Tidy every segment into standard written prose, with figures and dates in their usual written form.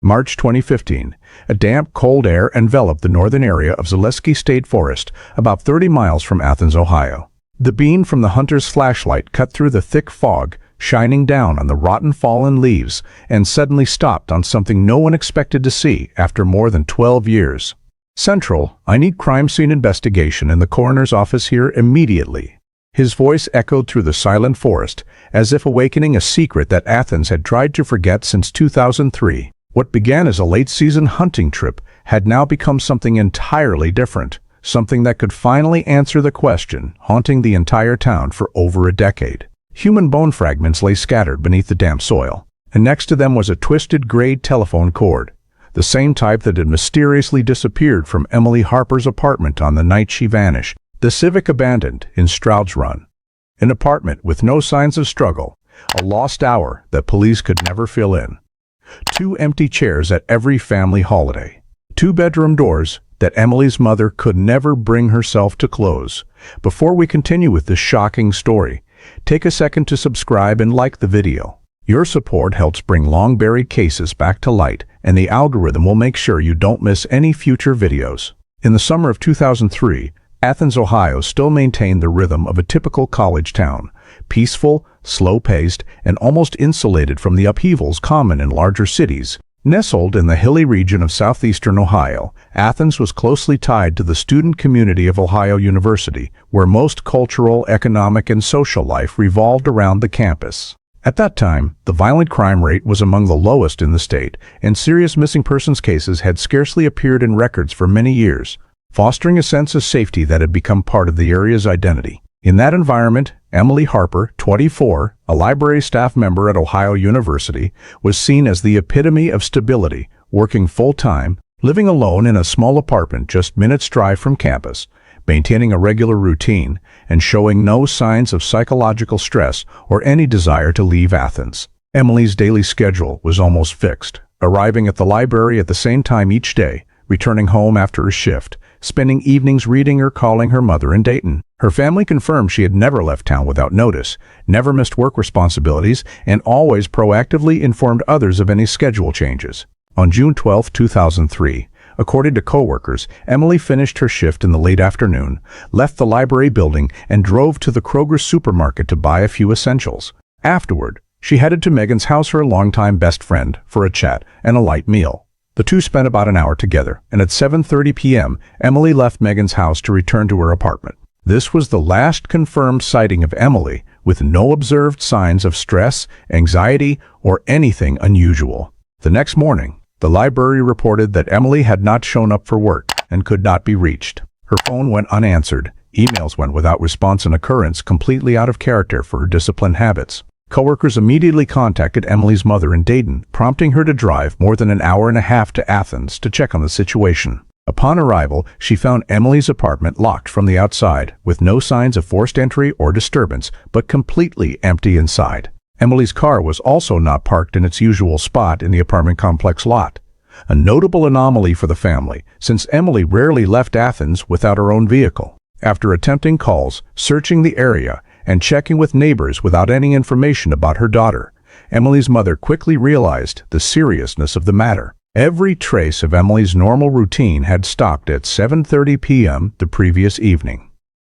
March 2015. A damp, cold air enveloped the northern area of Zaleski State Forest, about 30 miles from Athens, Ohio. The beam from the hunter's flashlight cut through the thick fog, shining down on the rotten fallen leaves, and suddenly stopped on something no one expected to see after more than 12 years. Central, I need crime scene investigation in the coroner's office here immediately. His voice echoed through the silent forest, as if awakening a secret that Athens had tried to forget since 2003. What began as a late-season hunting trip had now become something entirely different, something that could finally answer the question haunting the entire town for over a decade. Human bone fragments lay scattered beneath the damp soil, and next to them was a twisted gray telephone cord, the same type that had mysteriously disappeared from Emily Harper's apartment on the night she vanished. The Civic abandoned in Stroud's Run. An apartment with no signs of struggle, a lost hour that police could never fill in. 2 empty chairs at every family holiday. 2 bedroom doors that Emily's mother could never bring herself to close. Before we continue with this shocking story, take a second to subscribe and like the video. Your support helps bring long-buried cases back to light, and the algorithm will make sure you don't miss any future videos. In the summer of 2003, Athens, Ohio still maintained the rhythm of a typical college town, peaceful, slow-paced, and almost insulated from the upheavals common in larger cities. Nestled in the hilly region of southeastern Ohio, Athens was closely tied to the student community of Ohio University, where most cultural, economic, and social life revolved around the campus. At that time, the violent crime rate was among the lowest in the state, and serious missing persons cases had scarcely appeared in records for many years, fostering a sense of safety that had become part of the area's identity. In that environment, Emily Harper, 24, a library staff member at Ohio University, was seen as the epitome of stability, working full-time, living alone in a small apartment just minutes' drive from campus, maintaining a regular routine, and showing no signs of psychological stress or any desire to leave Athens. Emily's daily schedule was almost fixed, arriving at the library at the same time each day, returning home after a shift, spending evenings reading or calling her mother in Dayton. Her family confirmed she had never left town without notice, never missed work responsibilities, and always proactively informed others of any schedule changes. On June 12, 2003, according to coworkers, Emily finished her shift in the late afternoon, left the library building, and drove to the Kroger supermarket to buy a few essentials. Afterward, she headed to Megan's house, her longtime best friend, for a chat and a light meal. The two spent about an hour together, and at 7:30 p.m., Emily left Megan's house to return to her apartment. This was the last confirmed sighting of Emily, with no observed signs of stress, anxiety, or anything unusual. The next morning, the library reported that Emily had not shown up for work and could not be reached. Her phone went unanswered, emails went without response, an occurrence completely out of character for her disciplined habits. Coworkers immediately contacted Emily's mother in Dayton, prompting her to drive more than an hour and a half to Athens to check on the situation. Upon arrival, she found Emily's apartment locked from the outside, with no signs of forced entry or disturbance, but completely empty inside. Emily's car was also not parked in its usual spot in the apartment complex lot, a notable anomaly for the family, since Emily rarely left Athens without her own vehicle. After attempting calls, searching the area, and checking with neighbors without any information about her daughter, Emily's mother quickly realized the seriousness of the matter. Every trace of Emily's normal routine had stopped at 7:30 p.m. the previous evening.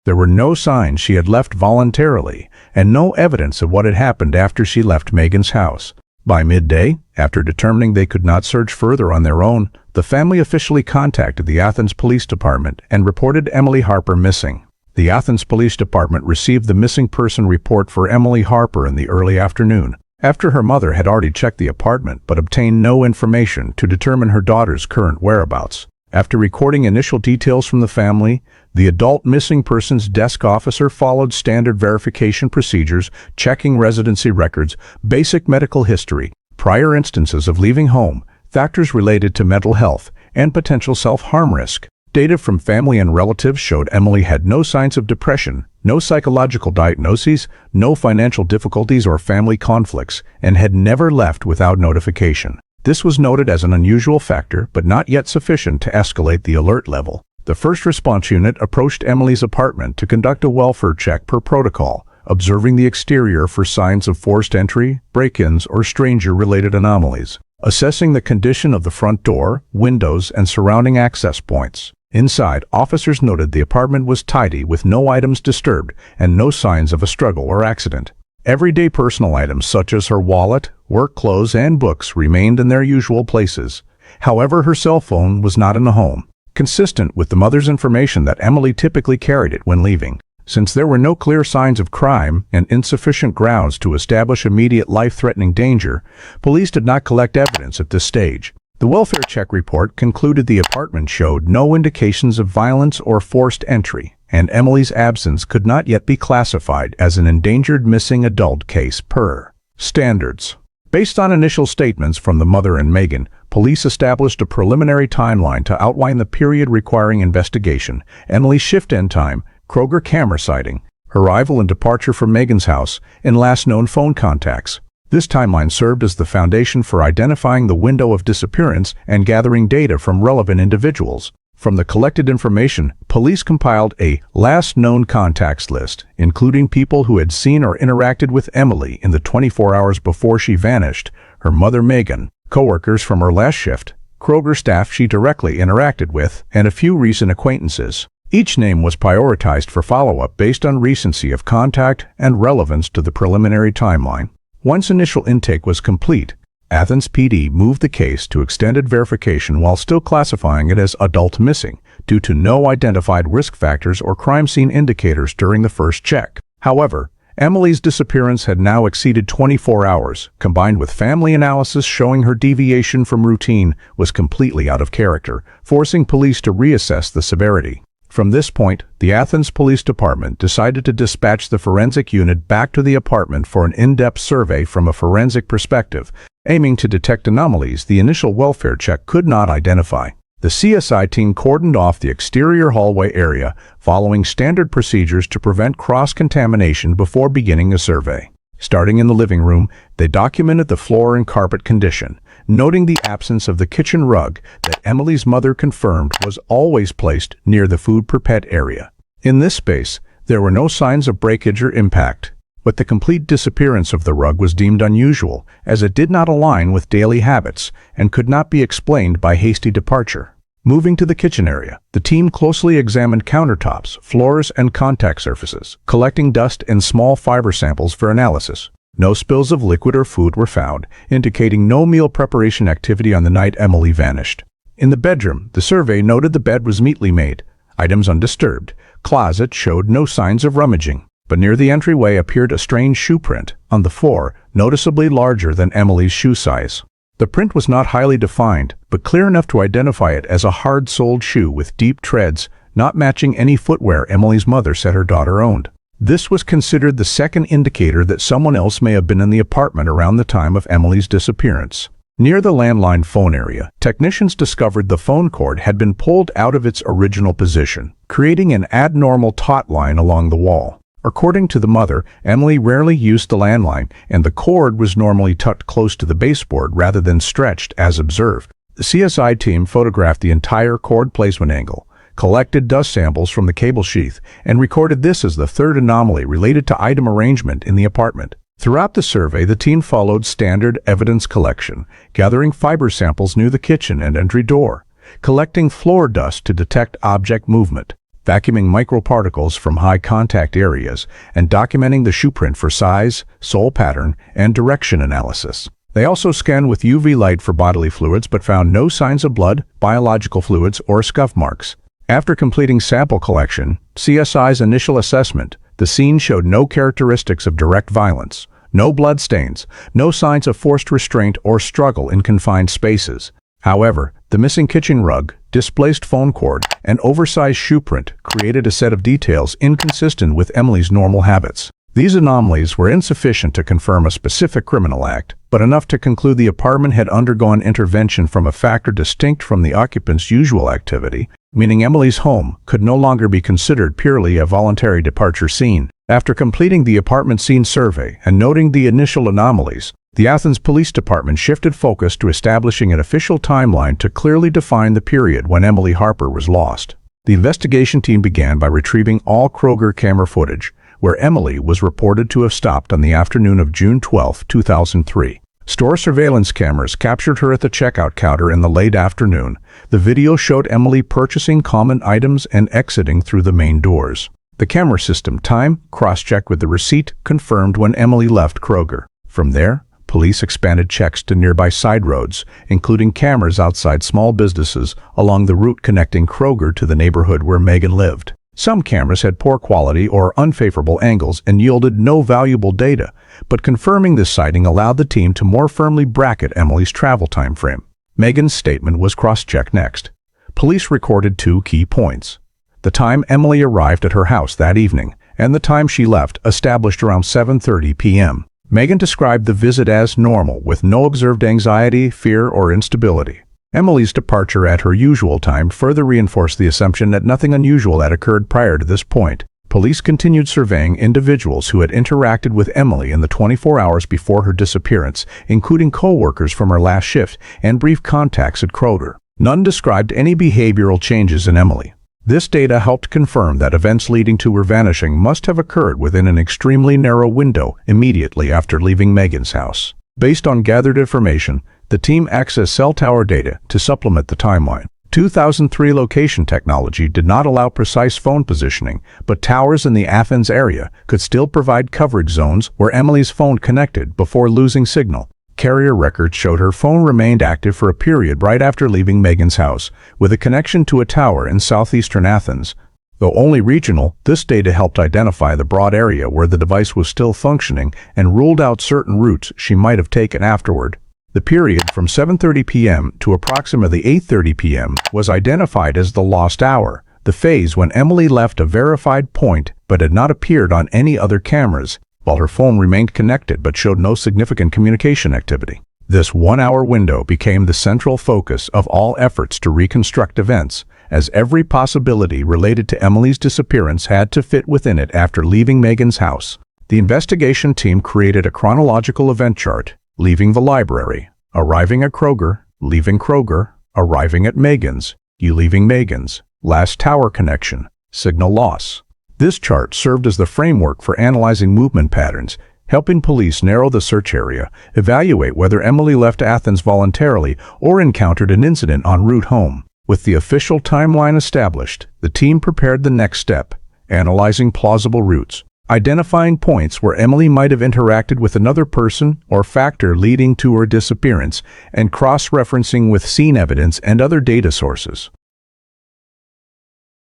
There were no signs she had left voluntarily, and no evidence of what had happened after she left Megan's house. By midday, after determining they could not search further on their own, the family officially contacted the Athens Police Department and reported Emily Harper missing. The Athens Police Department received the missing person report for Emily Harper in the early afternoon, after her mother had already checked the apartment but obtained no information to determine her daughter's current whereabouts. After recording initial details from the family, the adult missing persons desk officer followed standard verification procedures, checking residency records, basic medical history, prior instances of leaving home, factors related to mental health, and potential self-harm risk. Data from family and relatives showed Emily had no signs of depression, no psychological diagnoses, no financial difficulties or family conflicts, and had never left without notification. This was noted as an unusual factor, but not yet sufficient to escalate the alert level. The first response unit approached Emily's apartment to conduct a welfare check per protocol, observing the exterior for signs of forced entry, break-ins, or stranger-related anomalies. assessing the condition of the front door, windows, and surrounding access points. Inside, officers noted the apartment was tidy with no items disturbed and no signs of a struggle or accident. Everyday personal items such as her wallet, work clothes, and books remained in their usual places. However, her cell phone was not in the home, consistent with the mother's information that Emily typically carried it when leaving. Since there were no clear signs of crime and insufficient grounds to establish immediate life-threatening danger, police did not collect evidence at this stage. The welfare check report concluded the apartment showed no indications of violence or forced entry, and Emily's absence could not yet be classified as an endangered missing adult case per standards. Based on initial statements from the mother and Megan, police established a preliminary timeline to outline the period requiring investigation: Emily's shift-end time, Kroger camera sighting, arrival and departure from Megan's house, and last known phone contacts. This timeline served as the foundation for identifying the window of disappearance and gathering data from relevant individuals. From the collected information, police compiled a last known contacts list, including people who had seen or interacted with Emily in the 24 hours before she vanished: her mother Megan, coworkers from her last shift, Kroger staff she directly interacted with, and a few recent acquaintances. Each name was prioritized for follow-up based on recency of contact and relevance to the preliminary timeline. Once initial intake was complete, Athens PD moved the case to extended verification while still classifying it as adult missing due to no identified risk factors or crime scene indicators during the first check. However, Emily's disappearance had now exceeded 24 hours, combined with family analysis showing her deviation from routine was completely out of character, forcing police to reassess the severity. From this point, the Athens Police Department decided to dispatch the forensic unit back to the apartment for an in-depth survey from a forensic perspective, aiming to detect anomalies the initial welfare check could not identify. The CSI team cordoned off the exterior hallway area, following standard procedures to prevent cross-contamination before beginning a survey. Starting in the living room, they documented the floor and carpet condition, noting the absence of the kitchen rug that Emily's mother confirmed was always placed near the food per pet area. In this space, there were no signs of breakage or impact, but the complete disappearance of the rug was deemed unusual, as it did not align with daily habits and could not be explained by hasty departure. Moving to the kitchen area, the team closely examined countertops, floors, and contact surfaces, collecting dust and small fiber samples for analysis. No spills of liquid or food were found, indicating no meal preparation activity on the night Emily vanished. In the bedroom, the survey noted the bed was neatly made, items undisturbed. Closet showed no signs of rummaging, but near the entryway appeared a strange shoe print on the floor, noticeably larger than Emily's shoe size. The print was not highly defined, but clear enough to identify it as a hard-soled shoe with deep treads, not matching any footwear Emily's mother said her daughter owned. This was considered the second indicator that someone else may have been in the apartment around the time of Emily's disappearance. Near the landline phone area, technicians discovered the phone cord had been pulled out of its original position, creating an abnormal taut line along the wall. According to the mother, Emily rarely used the landline, and the cord was normally tucked close to the baseboard rather than stretched as observed. The CSI team photographed the entire cord placement angle, collected dust samples from the cable sheath, and recorded this as the third anomaly related to item arrangement in the apartment. Throughout the survey, the team followed standard evidence collection, gathering fiber samples near the kitchen and entry door, collecting floor dust to detect object movement, vacuuming microparticles from high contact areas, and documenting the shoe print for size, sole pattern, and direction analysis. They also scanned with UV light for bodily fluids but found no signs of blood, biological fluids, or scuff marks. After completing sample collection, CSI's initial assessment, the scene showed no characteristics of direct violence, no blood stains, no signs of forced restraint or struggle in confined spaces. However, the missing kitchen rug, displaced phone cord, and oversized shoe print created a set of details inconsistent with Emily's normal habits. These anomalies were insufficient to confirm a specific criminal act, but enough to conclude the apartment had undergone intervention from a factor distinct from the occupant's usual activity, meaning Emily's home could no longer be considered purely a voluntary departure scene. After completing the apartment scene survey and noting the initial anomalies, the Athens Police Department shifted focus to establishing an official timeline to clearly define the period when Emily Harper was lost. The investigation team began by retrieving all Kroger camera footage, where Emily was reported to have stopped on the afternoon of June 12, 2003. Store surveillance cameras captured her at the checkout counter in the late afternoon. The video showed Emily purchasing common items and exiting through the main doors. The camera system time, cross-checked with the receipt, confirmed when Emily left Kroger. From there, police expanded checks to nearby side roads, including cameras outside small businesses along the route connecting Kroger to the neighborhood where Megan lived. Some cameras had poor quality or unfavorable angles and yielded no valuable data, but confirming this sighting allowed the team to more firmly bracket Emily's travel time frame. Megan's statement was cross-checked next. Police recorded 2 key points: the time Emily arrived at her house that evening, and the time she left, established around 7:30 p.m. Megan described the visit as normal, with no observed anxiety, fear, or instability. Emily's departure at her usual time further reinforced the assumption that nothing unusual had occurred prior to this point. Police continued surveying individuals who had interacted with Emily in the 24 hours before her disappearance, including co-workers from her last shift and brief contacts at Kroger. None described any behavioral changes in Emily. This data helped confirm that events leading to her vanishing must have occurred within an extremely narrow window immediately after leaving Megan's house. Based on gathered information, the team accessed cell tower data to supplement the timeline. 2003 location technology did not allow precise phone positioning, but towers in the Athens area could still provide coverage zones where Emily's phone connected before losing signal. Carrier records showed her phone remained active for a period right after leaving Megan's house, with a connection to a tower in southeastern Athens. Though only regional, this data helped identify the broad area where the device was still functioning and ruled out certain routes she might have taken afterward. The period from 7:30 p.m. to approximately 8:30 p.m. was identified as the lost hour, the phase when Emily left a verified point but had not appeared on any other cameras, while her phone remained connected but showed no significant communication activity. This 1-hour window became the central focus of all efforts to reconstruct events, as every possibility related to Emily's disappearance had to fit within it after leaving Megan's house. The investigation team created a chronological event chart: leaving the library, arriving at Kroger, leaving Kroger, arriving at Megan's, you leaving Megan's, last tower connection, signal loss. This chart served as the framework for analyzing movement patterns, helping police narrow the search area, evaluate whether Emily left Athens voluntarily or encountered an incident en route home. With the official timeline established, the team prepared the next step: analyzing plausible routes, identifying points where Emily might have interacted with another person or factor leading to her disappearance, and cross-referencing with scene evidence and other data sources.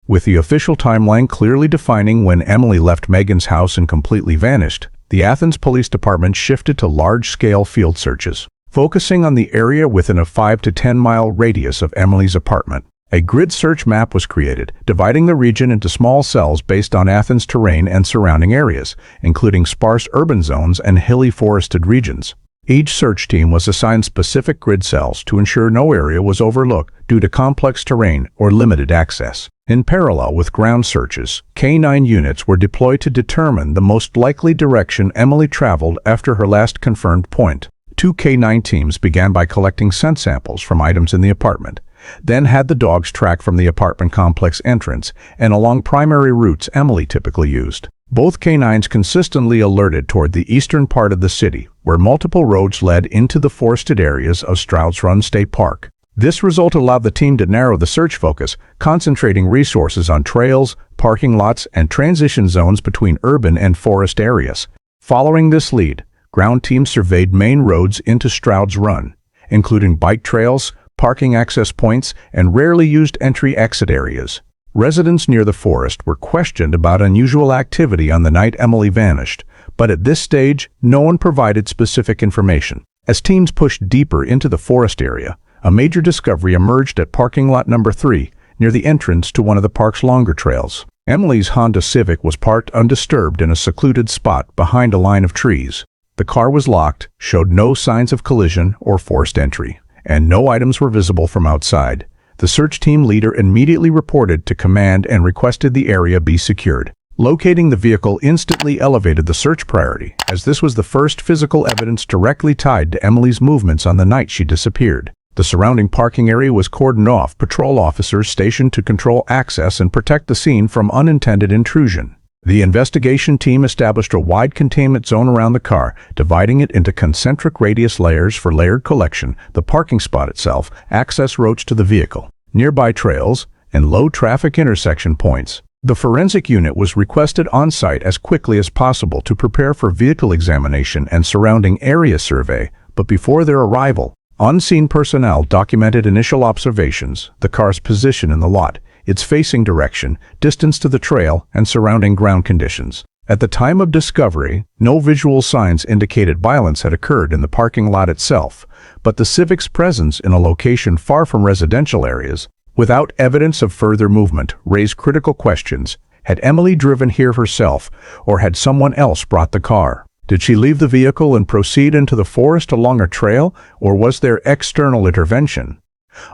With the official timeline clearly defining when Emily left Megan's house and completely vanished, the Athens Police Department shifted to large-scale field searches, focusing on the area within a 5 to 10 mile radius of Emily's apartment. A grid search map was created, dividing the region into small cells based on Athens' terrain and surrounding areas, including sparse urban zones and hilly forested regions. Each search team was assigned specific grid cells to ensure no area was overlooked due to complex terrain or limited access. In parallel with ground searches, K-9 units were deployed to determine the most likely direction Emily traveled after her last confirmed point. 2 K-9 teams began by collecting scent samples from items in the apartment, then had the dogs track from the apartment complex entrance and along primary routes Emily typically used. Both K-9s consistently alerted toward the eastern part of the city, where multiple roads led into the forested areas of Stroud's Run State Park. This result allowed the team to narrow the search focus, concentrating resources on trails, parking lots, and transition zones between urban and forest areas. Following this lead, ground teams surveyed main roads into Stroud's Run, including bike trails, parking access points, and rarely used entry-exit areas. Residents near the forest were questioned about unusual activity on the night Emily vanished, but at this stage, no one provided specific information. As teams pushed deeper into the forest area, a major discovery emerged at parking lot number 3, near the entrance to one of the park's longer trails. Emily's Honda Civic was parked undisturbed in a secluded spot behind a line of trees. The car was locked, showed no signs of collision or forced entry, and no items were visible from outside. The search team leader immediately reported to command and requested the area be secured. Locating the vehicle instantly elevated the search priority, as this was the first physical evidence directly tied to Emily's movements on the night she disappeared. The surrounding parking area was cordoned off, patrol officers stationed to control access and protect the scene from unintended intrusion. The investigation team established a wide containment zone around the car, dividing it into concentric radius layers for layered collection, the parking spot itself, access roads to the vehicle, nearby trails, and low-traffic intersection points. The forensic unit was requested on-site as quickly as possible to prepare for vehicle examination and surrounding area survey, but before their arrival, on-scene personnel documented initial observations, the car's position in the lot, its facing direction, distance to the trail, and surrounding ground conditions. At the time of discovery, no visual signs indicated violence had occurred in the parking lot itself, but the Civic's presence in a location far from residential areas, without evidence of further movement, raised critical questions. Had Emily driven here herself, or had someone else brought the car? Did she leave the vehicle and proceed into the forest along a trail, or was there external intervention?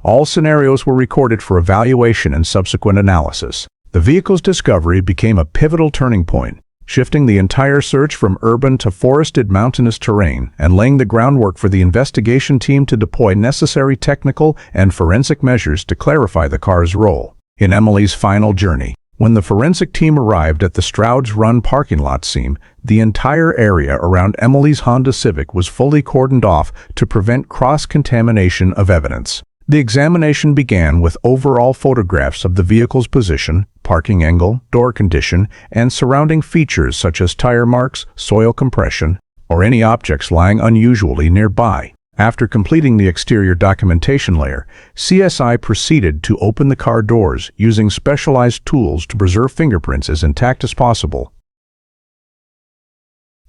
All scenarios were recorded for evaluation and subsequent analysis. The vehicle's discovery became a pivotal turning point, shifting the entire search from urban to forested mountainous terrain and laying the groundwork for the investigation team to deploy necessary technical and forensic measures to clarify the car's role in Emily's final journey. When the forensic team arrived at the Stroud's Run parking lot scene, the entire area around Emily's Honda Civic was fully cordoned off to prevent cross-contamination of evidence. The examination began with overall photographs of the vehicle's position, parking angle, door condition, and surrounding features such as tire marks, soil compression, or any objects lying unusually nearby. After completing the exterior documentation layer, CSI proceeded to open the car doors using specialized tools to preserve fingerprints as intact as possible.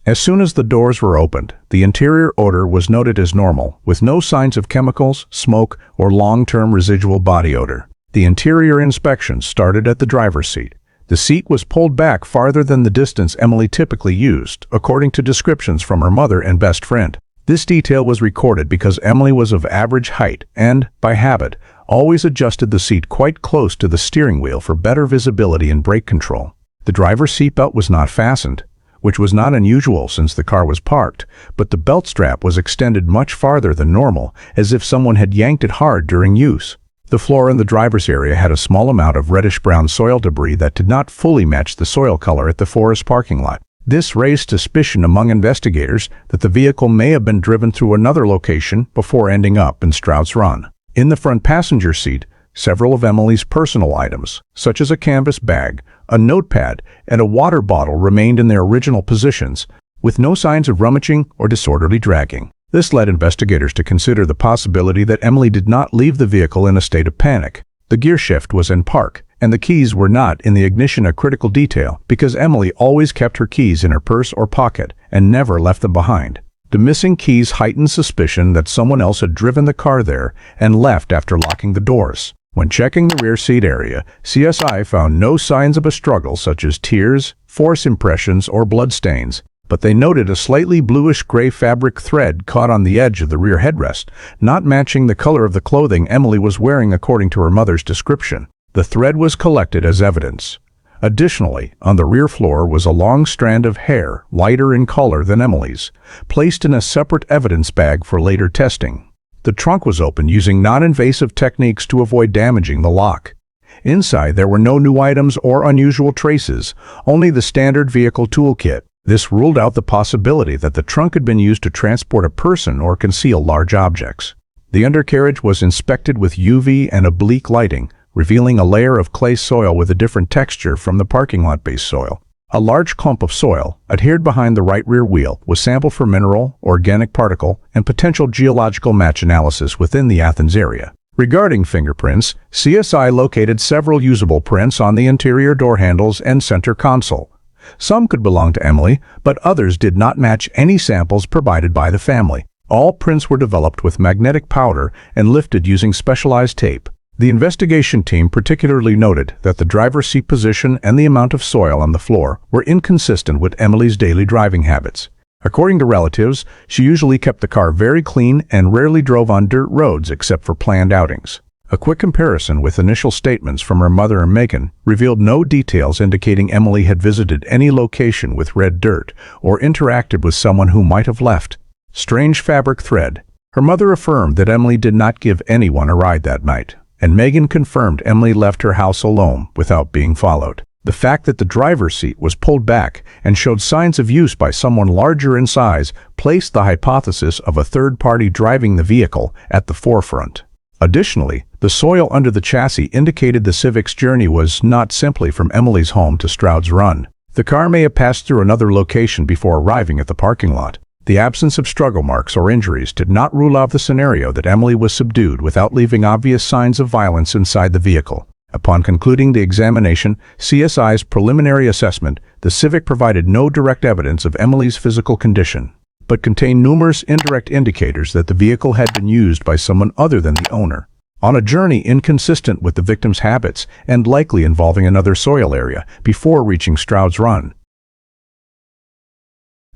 As soon as the doors were opened, the interior odor was noted as normal, with no signs of chemicals, smoke, or long-term residual body odor. The interior inspection started at the driver's seat. The seat was pulled back farther than the distance Emily typically used, according to descriptions from her mother and best friend. This detail was recorded because Emily was of average height and, by habit, always adjusted the seat quite close to the steering wheel for better visibility and brake control. The driver's seatbelt was not fastened, which was not unusual since the car was parked, but the belt strap was extended much farther than normal, as if someone had yanked it hard during use. The floor in the driver's area had a small amount of reddish-brown soil debris that did not fully match the soil color at the Forest parking lot. This raised suspicion among investigators that the vehicle may have been driven through another location before ending up in Stroud's Run. In the front passenger seat, several of Emily's personal items, such as a canvas bag, a notepad, and a water bottle remained in their original positions, with no signs of rummaging or disorderly dragging. This led investigators to consider the possibility that Emily did not leave the vehicle in a state of panic. The gear shift was in park, and the keys were not in the ignition, a critical detail, because Emily always kept her keys in her purse or pocket and never left them behind. The missing keys heightened suspicion that someone else had driven the car there and left after locking the doors. When checking the rear seat area, CSI found no signs of a struggle such as tears, force impressions, or bloodstains, but they noted a slightly bluish-gray fabric thread caught on the edge of the rear headrest, not matching the color of the clothing Emily was wearing according to her mother's description. The thread was collected as evidence. Additionally, on the rear floor was a long strand of hair, lighter in color than Emily's, placed in a separate evidence bag for later testing. The trunk was opened using non-invasive techniques to avoid damaging the lock. Inside, there were no new items or unusual traces, only the standard vehicle toolkit. This ruled out the possibility that the trunk had been used to transport a person or conceal large objects. The undercarriage was inspected with UV and oblique lighting, revealing a layer of clay soil with a different texture from the parking lot-based soil. A large clump of soil, adhered behind the right rear wheel, was sampled for mineral, organic particle, and potential geological match analysis within the Athens area. Regarding fingerprints, CSI located several usable prints on the interior door handles and center console. Some could belong to Emily, but others did not match any samples provided by the family. All prints were developed with magnetic powder and lifted using specialized tape. The investigation team particularly noted that the driver's seat position and the amount of soil on the floor were inconsistent with Emily's daily driving habits. According to relatives, she usually kept the car very clean and rarely drove on dirt roads except for planned outings. A quick comparison with initial statements from her mother and Megan revealed no details indicating Emily had visited any location with red dirt or interacted with someone who might have left. Strange fabric thread. Her mother affirmed that Emily did not give anyone a ride that night, and Megan confirmed Emily left her house alone without being followed. The fact that the driver's seat was pulled back and showed signs of use by someone larger in size placed the hypothesis of a third party driving the vehicle at the forefront. Additionally, the soil under the chassis indicated the Civic's journey was not simply from Emily's home to Stroud's Run. The car may have passed through another location before arriving at the parking lot. The absence of struggle marks or injuries did not rule out the scenario that Emily was subdued without leaving obvious signs of violence inside the vehicle. Upon concluding the examination, CSI's preliminary assessment, the Civic provided no direct evidence of Emily's physical condition, but contained numerous indirect indicators that the vehicle had been used by someone other than the owner, on a journey inconsistent with the victim's habits and likely involving another soil area before reaching Stroud's Run.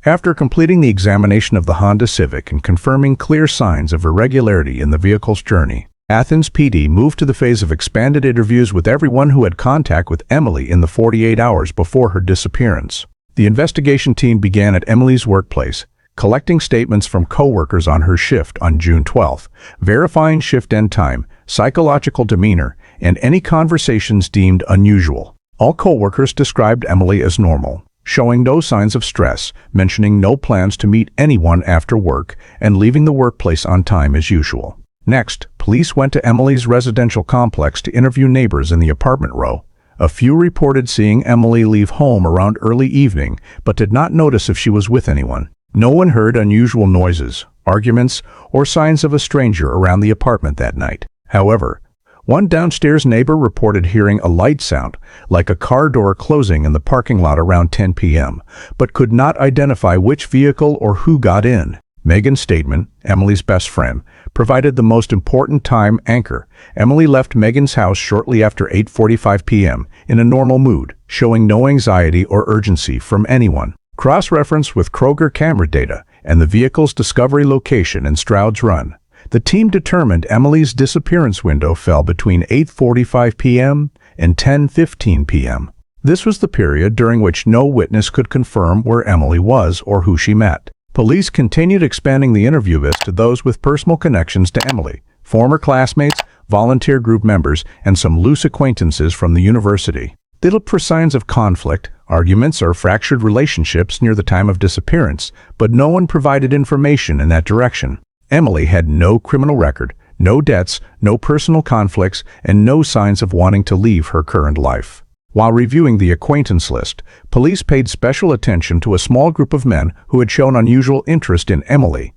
After completing the examination of the Honda Civic and confirming clear signs of irregularity in the vehicle's journey, Athens PD moved to the phase of expanded interviews with everyone who had contact with Emily in the 48 hours before her disappearance. The investigation team began at Emily's workplace, collecting statements from co-workers on her shift on June 12, verifying shift end time, psychological demeanor, and any conversations deemed unusual. All co-workers described Emily as normal, showing no signs of stress, mentioning no plans to meet anyone after work, and leaving the workplace on time as usual. Next, police went to Emily's residential complex to interview neighbors in the apartment row. A few reported seeing Emily leave home around early evening, but did not notice if she was with anyone. No one heard unusual noises, arguments, or signs of a stranger around the apartment that night. However, one downstairs neighbor reported hearing a light sound, like a car door closing in the parking lot around 10 p.m., but could not identify which vehicle or who got in. Megan Stateman, Emily's best friend, provided the most important time anchor. Emily left Megan's house shortly after 8:45 p.m. in a normal mood, showing no anxiety or urgency from anyone. Cross-reference with Kroger camera data and the vehicle's discovery location in Stroud's Run, the team determined Emily's disappearance window fell between 8:45 p.m. and 10:15 p.m. This was the period during which no witness could confirm where Emily was or who she met. Police continued expanding the interview list to those with personal connections to Emily, former classmates, volunteer group members, and some loose acquaintances from the university. They looked for signs of conflict, arguments, or fractured relationships near the time of disappearance, but no one provided information in that direction. Emily had no criminal record, no debts, no personal conflicts, and no signs of wanting to leave her current life. While reviewing the acquaintance list, police paid special attention to a small group of men who had shown unusual interest in Emily,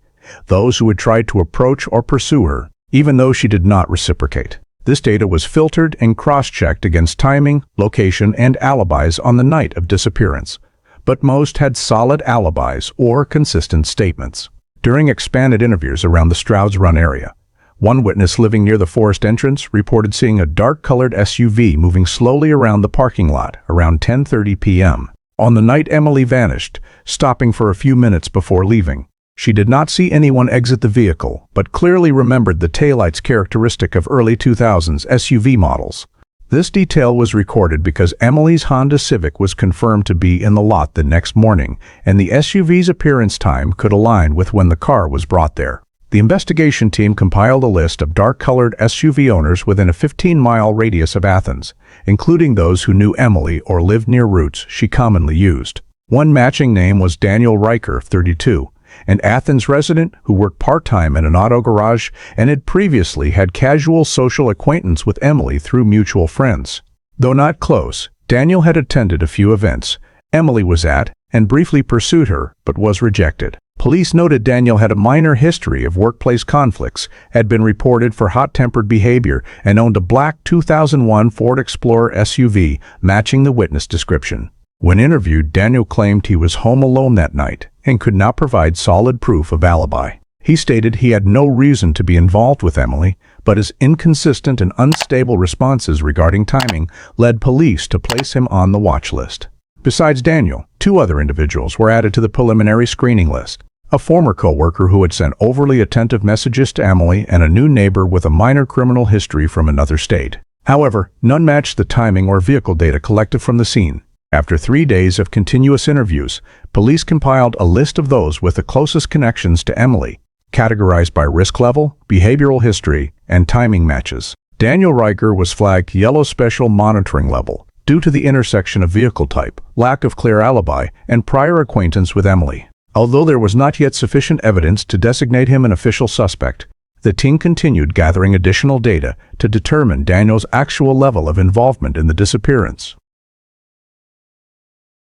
those who had tried to approach or pursue her, even though she did not reciprocate. This data was filtered and cross-checked against timing, location, and alibis on the night of disappearance, but most had solid alibis or consistent statements. During expanded interviews around the Stroud's Run area, one witness living near the forest entrance reported seeing a dark-colored SUV moving slowly around the parking lot around 10:30 p.m. on the night Emily vanished, stopping for a few minutes before leaving. She did not see anyone exit the vehicle, but clearly remembered the taillights characteristic of early 2000s SUV models. This detail was recorded because Emily's Honda Civic was confirmed to be in the lot the next morning, and the SUV's appearance time could align with when the car was brought there. The investigation team compiled a list of dark-colored SUV owners within a 15-mile radius of Athens, including those who knew Emily or lived near routes she commonly used. One matching name was Daniel Riker, 32, an Athens resident who worked part-time in an auto garage and had previously had casual social acquaintance with Emily through mutual friends. Though not close, Daniel had attended a few events Emily was at and briefly pursued her, but was rejected. Police noted Daniel had a minor history of workplace conflicts, had been reported for hot-tempered behavior, and owned a black 2001 Ford Explorer SUV matching the witness description. When interviewed, Daniel claimed he was home alone that night and could not provide solid proof of alibi. He stated he had no reason to be involved with Emily, but his inconsistent and unstable responses regarding timing led police to place him on the watch list. Besides Daniel, two other individuals were added to the preliminary screening list: a former co-worker who had sent overly attentive messages to Emily and a new neighbor with a minor criminal history from another state. However, none matched the timing or vehicle data collected from the scene. After 3 days of continuous interviews, police compiled a list of those with the closest connections to Emily, categorized by risk level, behavioral history, and timing matches. Daniel Riker was flagged Yellow Special Monitoring Level, due to the intersection of vehicle type, lack of clear alibi, and prior acquaintance with Emily. Although there was not yet sufficient evidence to designate him an official suspect, the team continued gathering additional data to determine Daniel's actual level of involvement in the disappearance.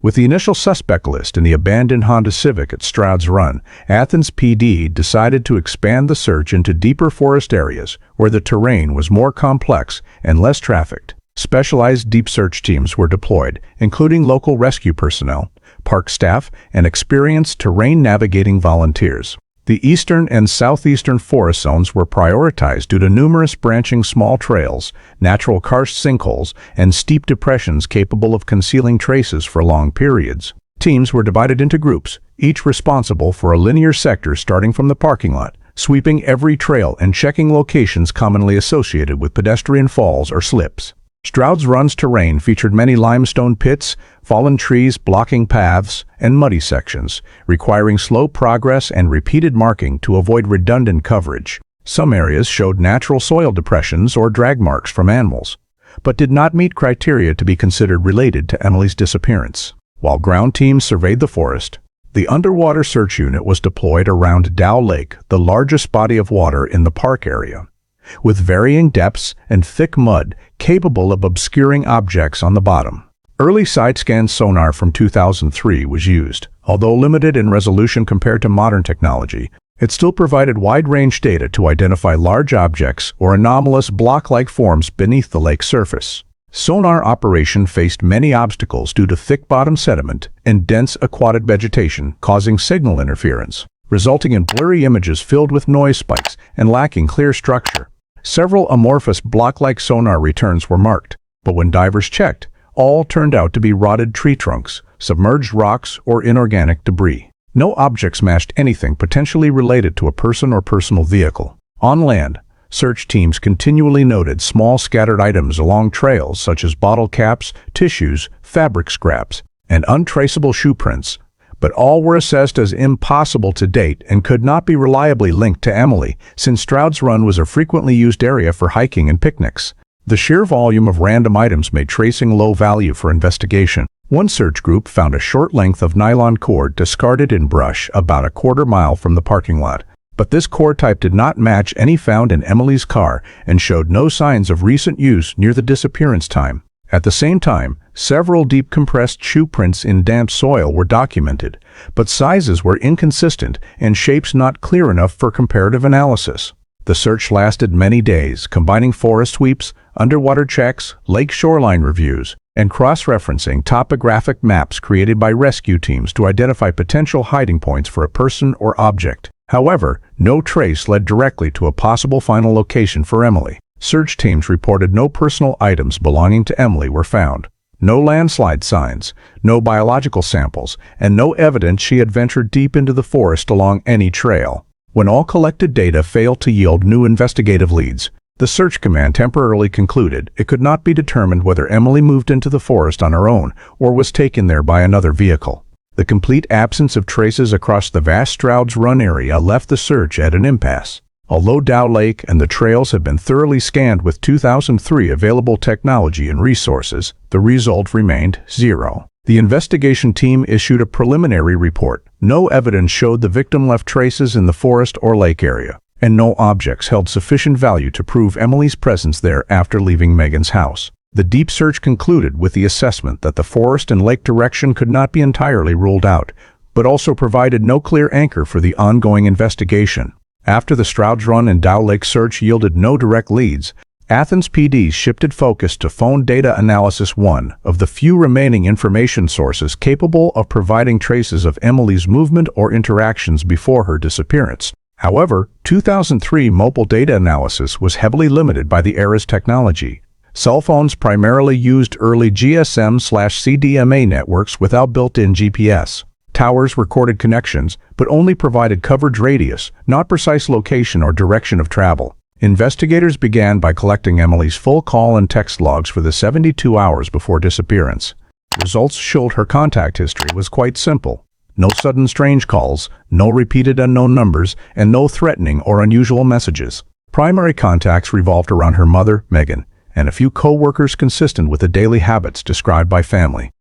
With the initial suspect list in the abandoned Honda Civic at Stroud's Run, Athens PD decided to expand the search into deeper forest areas where the terrain was more complex and less trafficked. Specialized deep search teams were deployed, including local rescue personnel, park staff, and experienced terrain navigating volunteers. The eastern and southeastern forest zones were prioritized due to numerous branching small trails, natural karst sinkholes, and steep depressions capable of concealing traces for long periods. Teams were divided into groups, each responsible for a linear sector starting from the parking lot, sweeping every trail and checking locations commonly associated with pedestrian falls or slips. Stroud's Run's terrain featured many limestone pits, fallen trees blocking paths, and muddy sections, requiring slow progress and repeated marking to avoid redundant coverage. Some areas showed natural soil depressions or drag marks from animals, but did not meet criteria to be considered related to Emily's disappearance. While ground teams surveyed the forest, the underwater search unit was deployed around Dow Lake, the largest body of water in the park area, with varying depths and thick mud capable of obscuring objects on the bottom. Early side-scan sonar from 2003 was used. Although limited in resolution compared to modern technology, it still provided wide-range data to identify large objects or anomalous block-like forms beneath the lake's surface. Sonar operation faced many obstacles due to thick bottom sediment and dense aquatic vegetation, causing signal interference, resulting in blurry images filled with noise spikes and lacking clear structure. Several amorphous block-like sonar returns were marked, but when divers checked, all turned out to be rotted tree trunks, submerged rocks, or inorganic debris. No objects matched anything potentially related to a person or personal vehicle. On land, search teams continually noted small scattered items along trails such as bottle caps, tissues, fabric scraps, and untraceable shoe prints, but all were assessed as impossible to date and could not be reliably linked to Emily, since Stroud's Run was a frequently used area for hiking and picnics. The sheer volume of random items made tracing low value for investigation. One search group found a short length of nylon cord discarded in brush about a quarter mile from the parking lot, but this cord type did not match any found in Emily's car and showed no signs of recent use near the disappearance time. At the same time, several deep compressed shoe prints in damp soil were documented, but sizes were inconsistent and shapes not clear enough for comparative analysis. The search lasted many days, combining forest sweeps, underwater checks, lake shoreline reviews, and cross-referencing topographic maps created by rescue teams to identify potential hiding points for a person or object. However, no trace led directly to a possible final location for Emily. Search teams reported no personal items belonging to Emily were found, no landslide signs, no biological samples, and no evidence she had ventured deep into the forest along any trail. When all collected data failed to yield new investigative leads, the search command temporarily concluded it could not be determined whether Emily moved into the forest on her own or was taken there by another vehicle. The complete absence of traces across the vast Stroud's Run area left the search at an impasse. Although Dow Lake and the trails had been thoroughly scanned with 2003 available technology and resources, the result remained zero. The investigation team issued a preliminary report. No evidence showed the victim left traces in the forest or lake area, and no objects held sufficient value to prove Emily's presence there after leaving Megan's house. The deep search concluded with the assessment that the forest and lake direction could not be entirely ruled out, but also provided no clear anchor for the ongoing investigation. After the Stroud's Run and Dow Lake search yielded no direct leads, Athens PD shifted focus to phone data analysis, one of the few remaining information sources capable of providing traces of Emily's movement or interactions before her disappearance. However, 2003 mobile data analysis was heavily limited by the era's technology. Cell phones primarily used early GSM/CDMA networks without built-in GPS. Towers recorded connections, but only provided coverage radius, not precise location or direction of travel. Investigators began by collecting Emily's full call and text logs for the 72 hours before disappearance. Results showed her contact history was quite simple. No sudden strange calls, no repeated unknown numbers, and no threatening or unusual messages. Primary contacts revolved around her mother, Megan, and a few co-workers consistent with the daily habits described by family.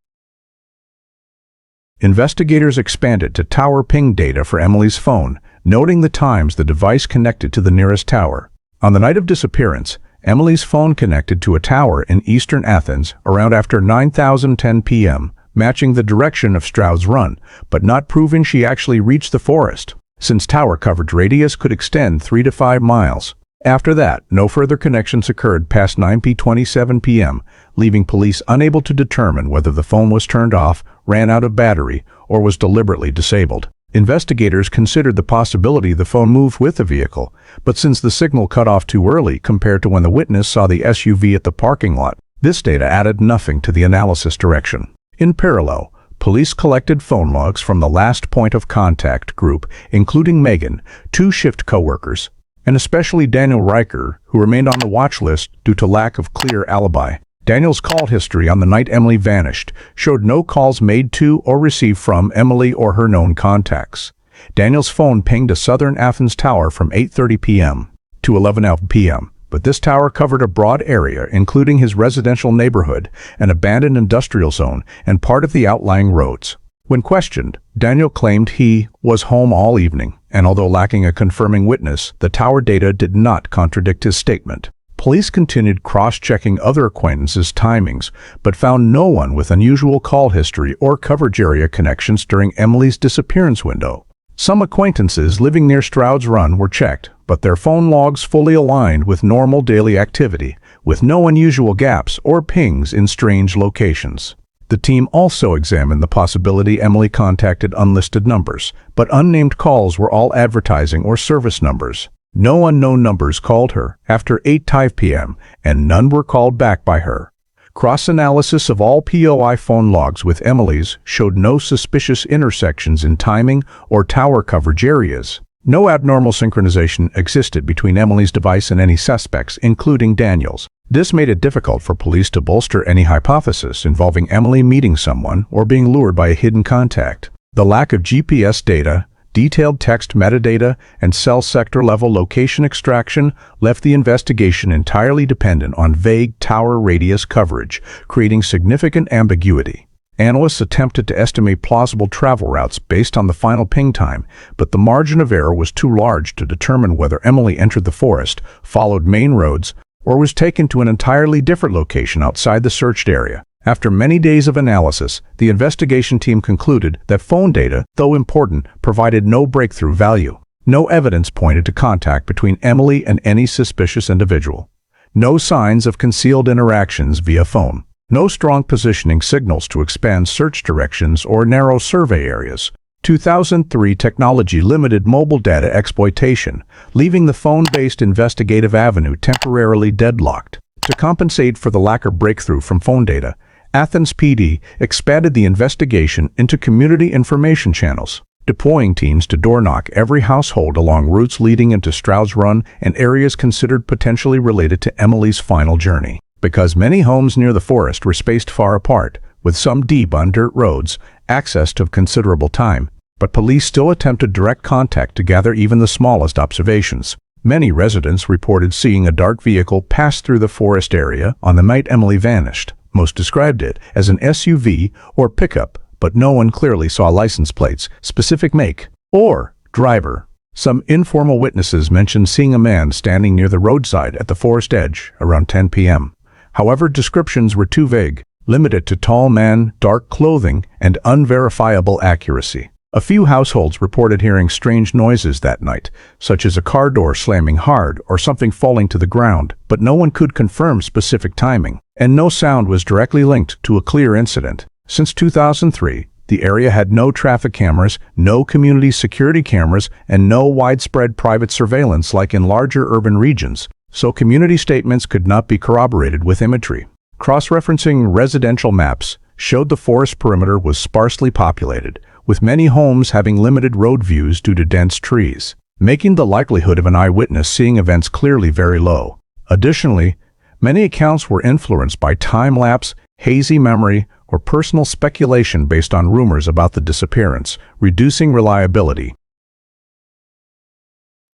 Investigators expanded to tower ping data for Emily's phone, noting the times the device connected to the nearest tower. On the night of disappearance, Emily's phone connected to a tower in eastern Athens around after 9:10 p.m., matching the direction of Stroud's Run, but not proving she actually reached the forest, since tower coverage radius could extend 3 to 5 miles. After that, no further connections occurred past 9:27 p.m., leaving police unable to determine whether the phone was turned off, ran out of battery, or was deliberately disabled. Investigators considered the possibility the phone moved with the vehicle, but since the signal cut off too early compared to when the witness saw the SUV at the parking lot, this data added nothing to the analysis direction. In parallel, police collected phone logs from the last point of contact group, including Megan, 2 shift co-workers, and especially Daniel Riker, who remained on the watch list due to lack of clear alibi. Daniel's call history on the night Emily vanished showed no calls made to or received from Emily or her known contacts. Daniel's phone pinged a southern Athens tower from 8:30 p.m. to 11 p.m., but this tower covered a broad area including his residential neighborhood, an abandoned industrial zone, and part of the outlying roads. When questioned, Daniel claimed he was home all evening, and although lacking a confirming witness, the tower data did not contradict his statement. Police continued cross-checking other acquaintances' timings, but found no one with unusual call history or coverage area connections during Emily's disappearance window. Some acquaintances living near Stroud's Run were checked, but their phone logs fully aligned with normal daily activity, with no unusual gaps or pings in strange locations. The team also examined the possibility Emily contacted unlisted numbers, but unnamed calls were all advertising or service numbers. No unknown numbers called her after 8:05 p.m., and none were called back by her. Cross-analysis of all POI phone logs with Emily's showed no suspicious intersections in timing or tower coverage areas. No abnormal synchronization existed between Emily's device and any suspects, including Daniel's. This made it difficult for police to bolster any hypothesis involving Emily meeting someone or being lured by a hidden contact. The lack of GPS data, detailed text metadata, and cell sector-level location extraction left the investigation entirely dependent on vague tower radius coverage, creating significant ambiguity. Analysts attempted to estimate plausible travel routes based on the final ping time, but the margin of error was too large to determine whether Emily entered the forest, followed main roads, or was taken to an entirely different location outside the searched area. After many days of analysis, the investigation team concluded that phone data, though important, provided no breakthrough value. No evidence pointed to contact between Emily and any suspicious individual. No signs of concealed interactions via phone. No strong positioning signals to expand search directions or narrow survey areas. 2003 technology limited mobile data exploitation, leaving the phone-based investigative avenue temporarily deadlocked. To compensate for the lack of breakthrough from phone data, Athens PD expanded the investigation into community information channels, deploying teams to door-knock every household along routes leading into Stroud's Run and areas considered potentially related to Emily's final journey. Because many homes near the forest were spaced far apart, with some deep on dirt roads, access took considerable time, but police still attempted direct contact to gather even the smallest observations. Many residents reported seeing a dark vehicle pass through the forest area on the night Emily vanished. Most described it as an SUV or pickup, but no one clearly saw license plates, specific make, or driver. Some informal witnesses mentioned seeing a man standing near the roadside at the forest edge around 10 p.m. However, descriptions were too vague, limited to tall man, dark clothing, and unverifiable accuracy. A few households reported hearing strange noises that night, such as a car door slamming hard or something falling to the ground, but no one could confirm specific timing, and no sound was directly linked to a clear incident. Since 2003, the area had no traffic cameras, no community security cameras, and no widespread private surveillance like in larger urban regions, so community statements could not be corroborated with imagery. Cross-referencing residential maps showed the forest perimeter was sparsely populated, with many homes having limited road views due to dense trees, making the likelihood of an eyewitness seeing events clearly very low. Additionally, many accounts were influenced by time-lapse, hazy memory, or personal speculation based on rumors about the disappearance, reducing reliability.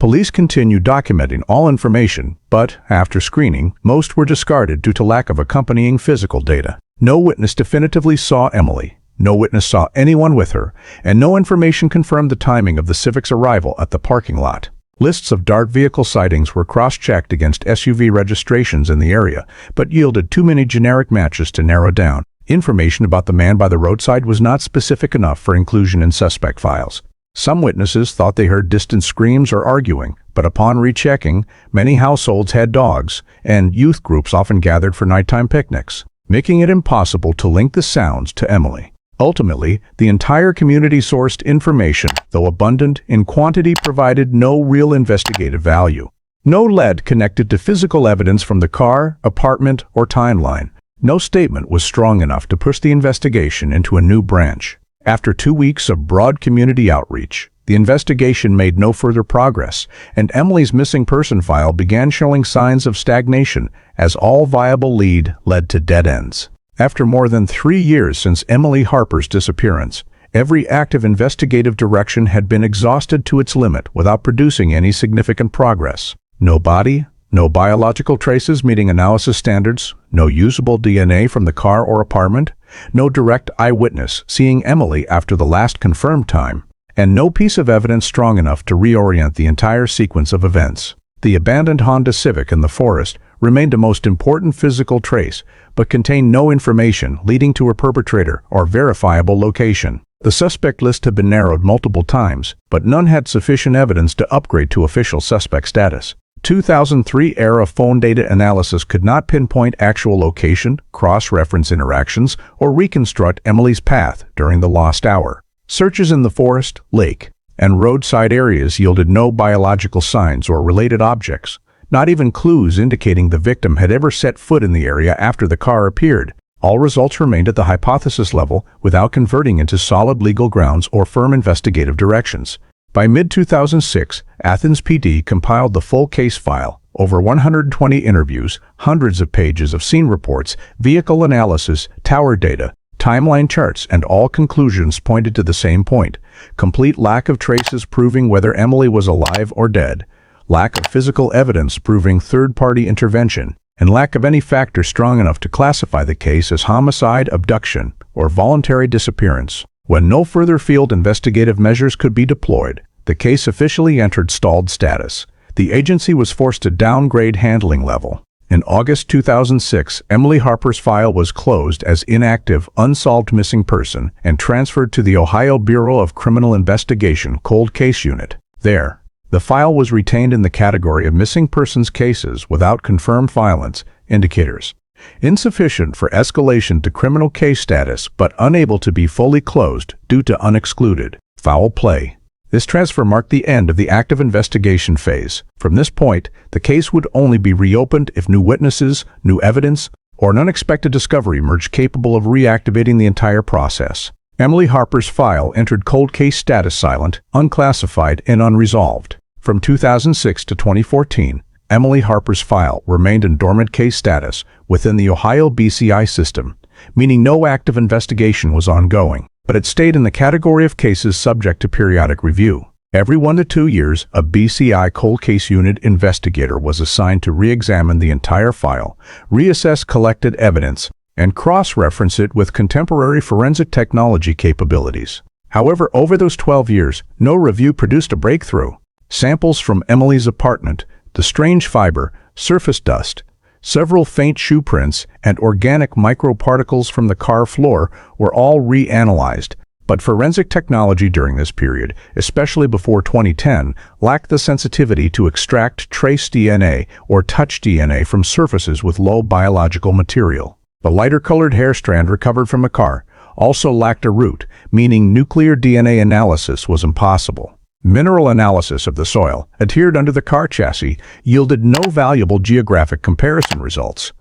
Police continued documenting all information, but, after screening, most were discarded due to lack of accompanying physical data. No witness definitively saw Emily, no witness saw anyone with her, and no information confirmed the timing of the Civic's arrival at the parking lot. Lists of DART vehicle sightings were cross-checked against SUV registrations in the area, but yielded too many generic matches to narrow down. Information about the man by the roadside was not specific enough for inclusion in suspect files. Some witnesses thought they heard distant screams or arguing, but upon rechecking, many households had dogs, and youth groups often gathered for nighttime picnics, making it impossible to link the sounds to Emily. Ultimately, the entire community-sourced information, though abundant in quantity, provided no real investigative value. No lead connected to physical evidence from the car, apartment, or timeline. No statement was strong enough to push the investigation into a new branch. After 2 weeks of broad community outreach, the investigation made no further progress, and Emily's missing person file began showing signs of stagnation as all viable lead led to dead ends. After more than 3 years since Emily Harper's disappearance, every active investigative direction had been exhausted to its limit without producing any significant progress. No body, no biological traces meeting analysis standards, no usable DNA from the car or apartment, no direct eyewitness seeing Emily after the last confirmed time, and no piece of evidence strong enough to reorient the entire sequence of events. The abandoned Honda Civic in the forest remained a most important physical trace, but contained no information leading to a perpetrator or verifiable location. The suspect list had been narrowed multiple times, but none had sufficient evidence to upgrade to official suspect status. 2003-era phone data analysis could not pinpoint actual location, cross-reference interactions, or reconstruct Emily's path during the lost hour. Searches in the forest, lake, and roadside areas yielded no biological signs or related objects, not even clues indicating the victim had ever set foot in the area after the car appeared. All results remained at the hypothesis level without converting into solid legal grounds or firm investigative directions. By mid-2006, Athens PD compiled the full case file, over 120 interviews, hundreds of pages of scene reports, vehicle analysis, tower data, timeline charts, and all conclusions pointed to the same point: complete lack of traces proving whether Emily was alive or dead, lack of physical evidence proving third-party intervention, and lack of any factor strong enough to classify the case as homicide, abduction, or voluntary disappearance. When no further field investigative measures could be deployed, the case officially entered stalled status. The agency was forced to downgrade handling level. In August 2006, Emily Harper's file was closed as inactive, unsolved missing person and transferred to the Ohio Bureau of Criminal Investigation Cold Case Unit. There, the file was retained in the category of missing persons cases without confirmed violence indicators, insufficient for escalation to criminal case status but unable to be fully closed due to unexcluded foul play. This transfer marked the end of the active investigation phase. From this point, the case would only be reopened if new witnesses, new evidence, or an unexpected discovery emerged capable of reactivating the entire process. Emily Harper's file entered cold case status silent, unclassified, and unresolved. From 2006 to 2014, Emily Harper's file remained in dormant case status within the Ohio BCI system, meaning no active investigation was ongoing, but it stayed in the category of cases subject to periodic review. Every 1 to 2 years, a BCI cold case unit investigator was assigned to re-examine the entire file, reassess collected evidence, and cross-reference it with contemporary forensic technology capabilities. However, over those 12 years, no review produced a breakthrough. Samples from Emily's apartment, the strange fiber, surface dust, several faint shoe prints, and organic microparticles from the car floor were all reanalyzed, but forensic technology during this period, especially before 2010, lacked the sensitivity to extract trace DNA or touch DNA from surfaces with low biological material. The lighter-colored hair strand recovered from a car also lacked a root, meaning nuclear DNA analysis was impossible. Mineral analysis of the soil, adhered under the car chassis, yielded no valuable geographic comparison results.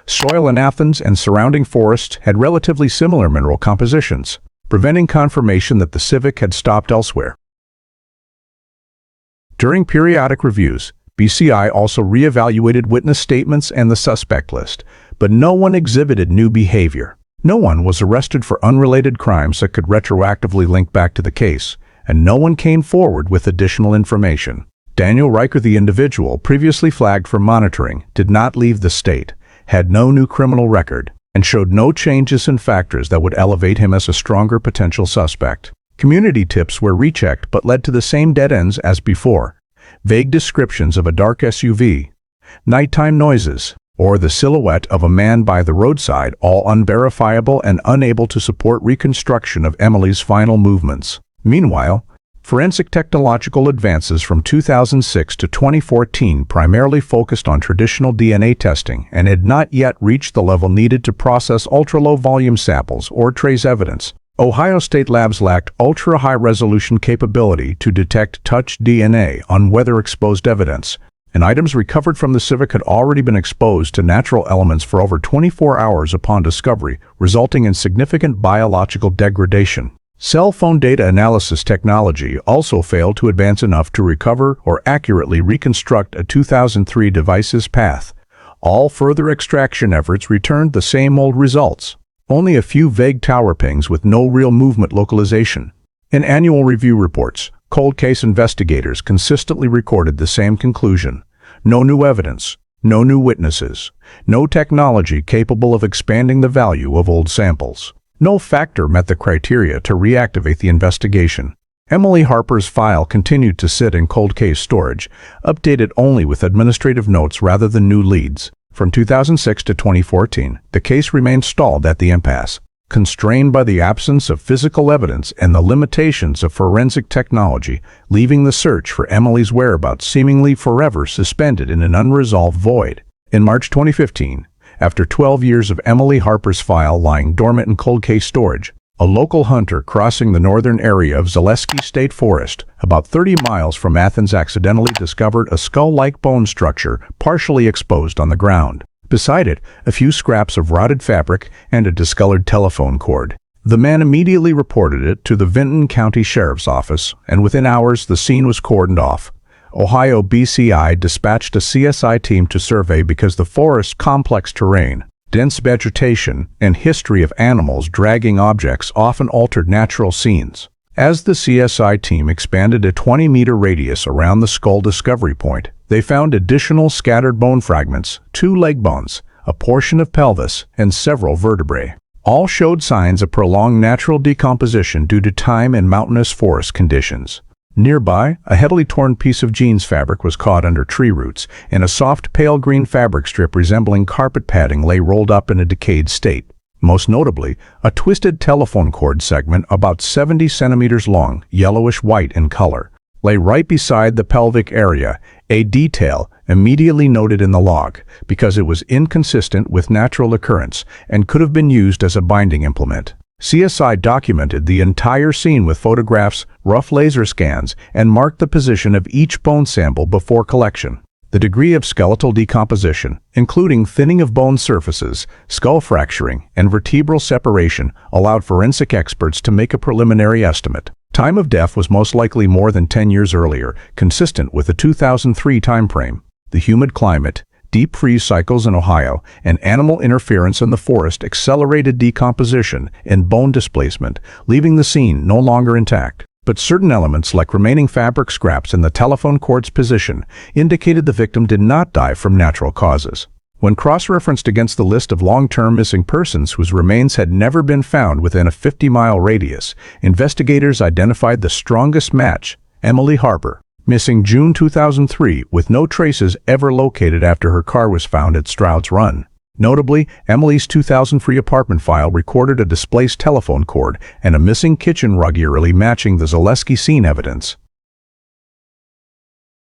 Soil in Athens and surrounding forests had relatively similar mineral compositions, preventing confirmation that the Civic had stopped elsewhere. During periodic reviews, BCI also reevaluated witness statements and the suspect list, but no one exhibited new behavior. No one was arrested for unrelated crimes that could retroactively link back to the case, and no one came forward with additional information. Daniel Riker, the individual previously flagged for monitoring, did not leave the state, had no new criminal record, and showed no changes in factors that would elevate him as a stronger potential suspect. Community tips were rechecked but led to the same dead ends as before. Vague descriptions of a dark SUV, nighttime noises, or the silhouette of a man by the roadside, all unverifiable and unable to support reconstruction of Emily's final movements. Meanwhile, forensic technological advances from 2006 to 2014 primarily focused on traditional DNA testing and had not yet reached the level needed to process ultra-low volume samples or trace evidence. Ohio State labs lacked ultra-high-resolution capability to detect touch DNA on weather-exposed evidence, and items recovered from the Civic had already been exposed to natural elements for over 24 hours upon discovery, resulting in significant biological degradation. Cell phone data analysis technology also failed to advance enough to recover or accurately reconstruct a 2003 device's path. All further extraction efforts returned the same old results. Only a few vague tower pings with no real movement localization. In annual review reports, cold case investigators consistently recorded the same conclusion. No new evidence, no new witnesses, no technology capable of expanding the value of old samples. No factor met the criteria to reactivate the investigation. Emily Harper's file continued to sit in cold case storage, updated only with administrative notes rather than new leads. From 2006 to 2014, the case remained stalled at the impasse, constrained by the absence of physical evidence and the limitations of forensic technology, leaving the search for Emily's whereabouts seemingly forever suspended in an unresolved void. In March 2015, after 12 years of Emily Harper's file lying dormant in cold case storage, a local hunter crossing the northern area of Zaleski State Forest, about 30 miles from Athens, accidentally discovered a skull-like bone structure partially exposed on the ground. Beside it, a few scraps of rotted fabric and a discolored telephone cord. The man immediately reported it to the Vinton County Sheriff's Office, and within hours the scene was cordoned off. Ohio BCI dispatched a CSI team to survey because the forest's complex terrain, dense vegetation, and history of animals dragging objects often altered natural scenes. As the CSI team expanded a 20-meter radius around the skull discovery point, they found additional scattered bone fragments, 2 leg bones, a portion of pelvis, and several vertebrae. All showed signs of prolonged natural decomposition due to time and mountainous forest conditions. Nearby, a heavily torn piece of jeans fabric was caught under tree roots, and a soft pale green fabric strip resembling carpet padding lay rolled up in a decayed state. Most notably, a twisted telephone cord segment about 70 centimeters long, yellowish-white in color, lay right beside the pelvic area, a detail immediately noted in the log because it was inconsistent with natural occurrence and could have been used as a binding implement. CSI documented the entire scene with photographs, rough laser scans, and marked the position of each bone sample before collection. The degree of skeletal decomposition, including thinning of bone surfaces, skull fracturing, and vertebral separation, allowed forensic experts to make a preliminary estimate. Time of death was most likely more than 10 years earlier, consistent with the 2003 timeframe. The humid climate, deep freeze cycles in Ohio, and animal interference in the forest accelerated decomposition and bone displacement, leaving the scene no longer intact. But certain elements, like remaining fabric scraps in the telephone cord's position, indicated the victim did not die from natural causes. When cross-referenced against the list of long-term missing persons whose remains had never been found within a 50-mile radius, investigators identified the strongest match, Emily Harper, missing June 2003 with no traces ever located after her car was found at Stroud's Run. Notably, Emily's 2003 apartment file recorded a displaced telephone cord and a missing kitchen rug eerily matching the Zaleski scene evidence.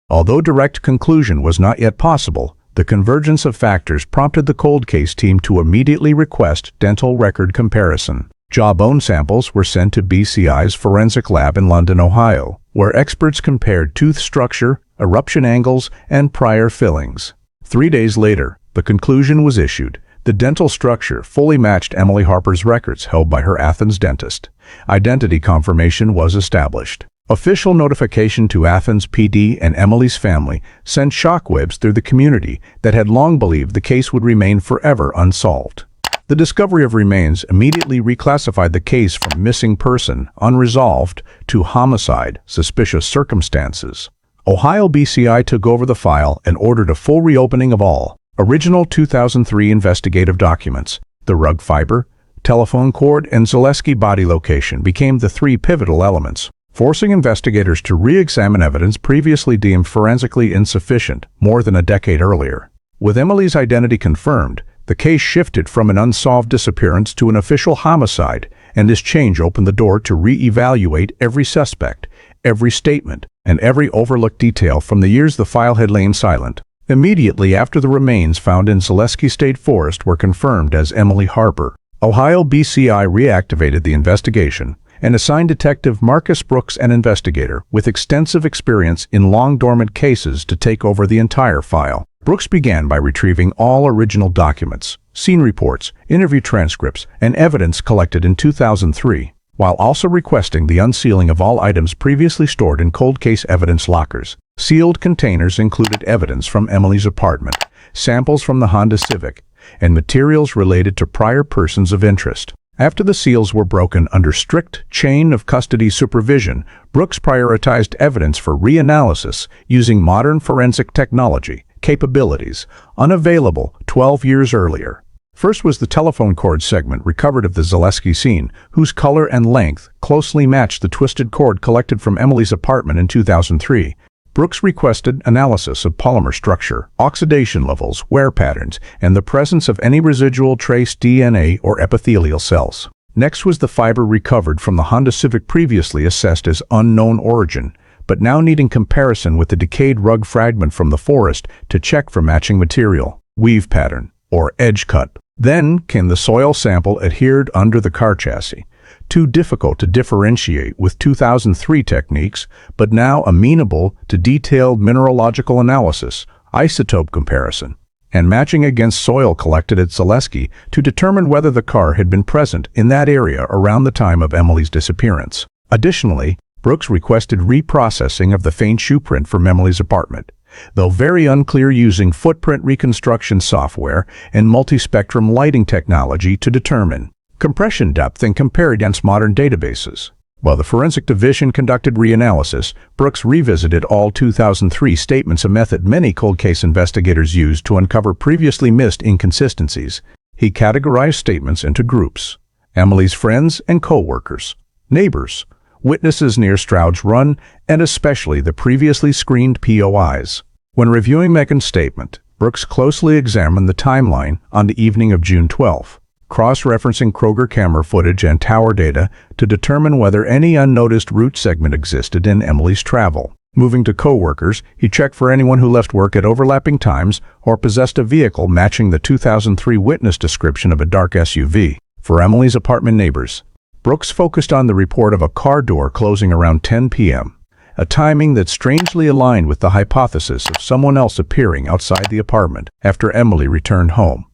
Although direct conclusion was not yet possible, the convergence of factors prompted the cold case team to immediately request dental record comparison. Jawbone samples were sent to BCI's forensic lab in London, Ohio, where experts compared tooth structure, eruption angles, and prior fillings. 3 days later, the conclusion was issued. The dental structure fully matched Emily Harper's records held by her Athens dentist. Identity confirmation was established. Official notification to Athens PD and Emily's family sent shockwaves through the community that had long believed the case would remain forever unsolved. The discovery of remains immediately reclassified the case from missing person, unresolved, to homicide, suspicious circumstances. Ohio BCI took over the file and ordered a full reopening of all original 2003 investigative documents. The rug fiber, telephone cord, and Zaleski body location became the three pivotal elements, forcing investigators to re-examine evidence previously deemed forensically insufficient more than a decade earlier. With Emily's identity confirmed, the case shifted from an unsolved disappearance to an official homicide, and this change opened the door to re-evaluate every suspect, every statement, and every overlooked detail from the years the file had lain silent. Immediately after the remains found in Zaleski State Forest were confirmed as Emily Harper, Ohio BCI reactivated the investigation and assigned Detective Marcus Brooks, an investigator with extensive experience in long-dormant cases, to take over the entire file. Brooks began by retrieving all original documents, scene reports, interview transcripts, and evidence collected in 2003, while also requesting the unsealing of all items previously stored in cold case evidence lockers. Sealed containers included evidence from Emily's apartment, samples from the Honda Civic, and materials related to prior persons of interest. After the seals were broken under strict chain of custody supervision, Brooks prioritized evidence for reanalysis using modern forensic technology capabilities unavailable 12 years earlier. First was the telephone cord segment recovered of the Zaleski scene, whose color and length closely matched the twisted cord collected from Emily's apartment in 2003. Brooks requested analysis of polymer structure, oxidation levels, wear patterns, and the presence of any residual trace DNA or epithelial cells. Next was the fiber recovered from the Honda Civic, previously assessed as unknown origin, but now needing comparison with the decayed rug fragment from the forest to check for matching material, weave pattern, or edge cut. Then came the soil sample adhered under the car chassis, too difficult to differentiate with 2003 techniques, but now amenable to detailed mineralogical analysis, isotope comparison, and matching against soil collected at Zaleski to determine whether the car had been present in that area around the time of Emily's disappearance. Additionally, Brooks requested reprocessing of the faint shoe print from Emily's apartment, though very unclear, using footprint reconstruction software and multispectrum lighting technology to determine compression depth and compare against modern databases. While the Forensic Division conducted reanalysis, Brooks revisited all 2003 statements, a method many cold case investigators used to uncover previously missed inconsistencies. He categorized statements into groups: Emily's friends and co-workers, neighbors, witnesses near Stroud's Run, and especially the previously screened POIs. When reviewing Megan's statement, Brooks closely examined the timeline on the evening of June 12, cross-referencing Kroger camera footage and tower data to determine whether any unnoticed route segment existed in Emily's travel. Moving to co-workers, he checked for anyone who left work at overlapping times or possessed a vehicle matching the 2003 witness description of a dark SUV. For Emily's apartment neighbors, Brooks focused on the report of a car door closing around 10 p.m., a timing that strangely aligned with the hypothesis of someone else appearing outside the apartment after Emily returned home,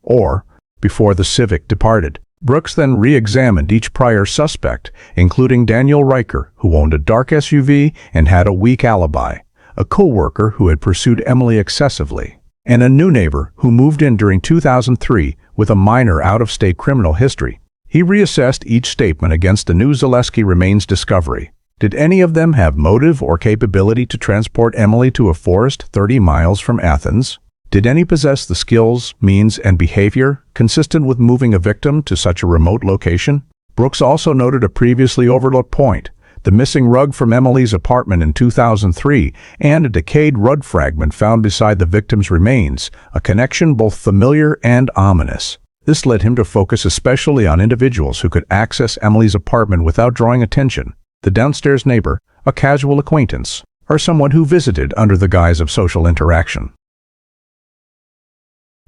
or before the Civic departed. Brooks then re-examined each prior suspect, including Daniel Riker, who owned a dark SUV and had a weak alibi, a co-worker who had pursued Emily excessively, and a new neighbor who moved in during 2003 with a minor out-of-state criminal history. He reassessed each statement against the new Zaleski remains discovery. Did any of them have motive or capability to transport Emily to a forest 30 miles from Athens? Did any possess the skills, means, and behavior consistent with moving a victim to such a remote location? Brooks also noted a previously overlooked point: the missing rug from Emily's apartment in 2003 and a decayed rug fragment found beside the victim's remains, a connection both familiar and ominous. This led him to focus especially on individuals who could access Emily's apartment without drawing attention: the downstairs neighbor, a casual acquaintance, or someone who visited under the guise of social interaction.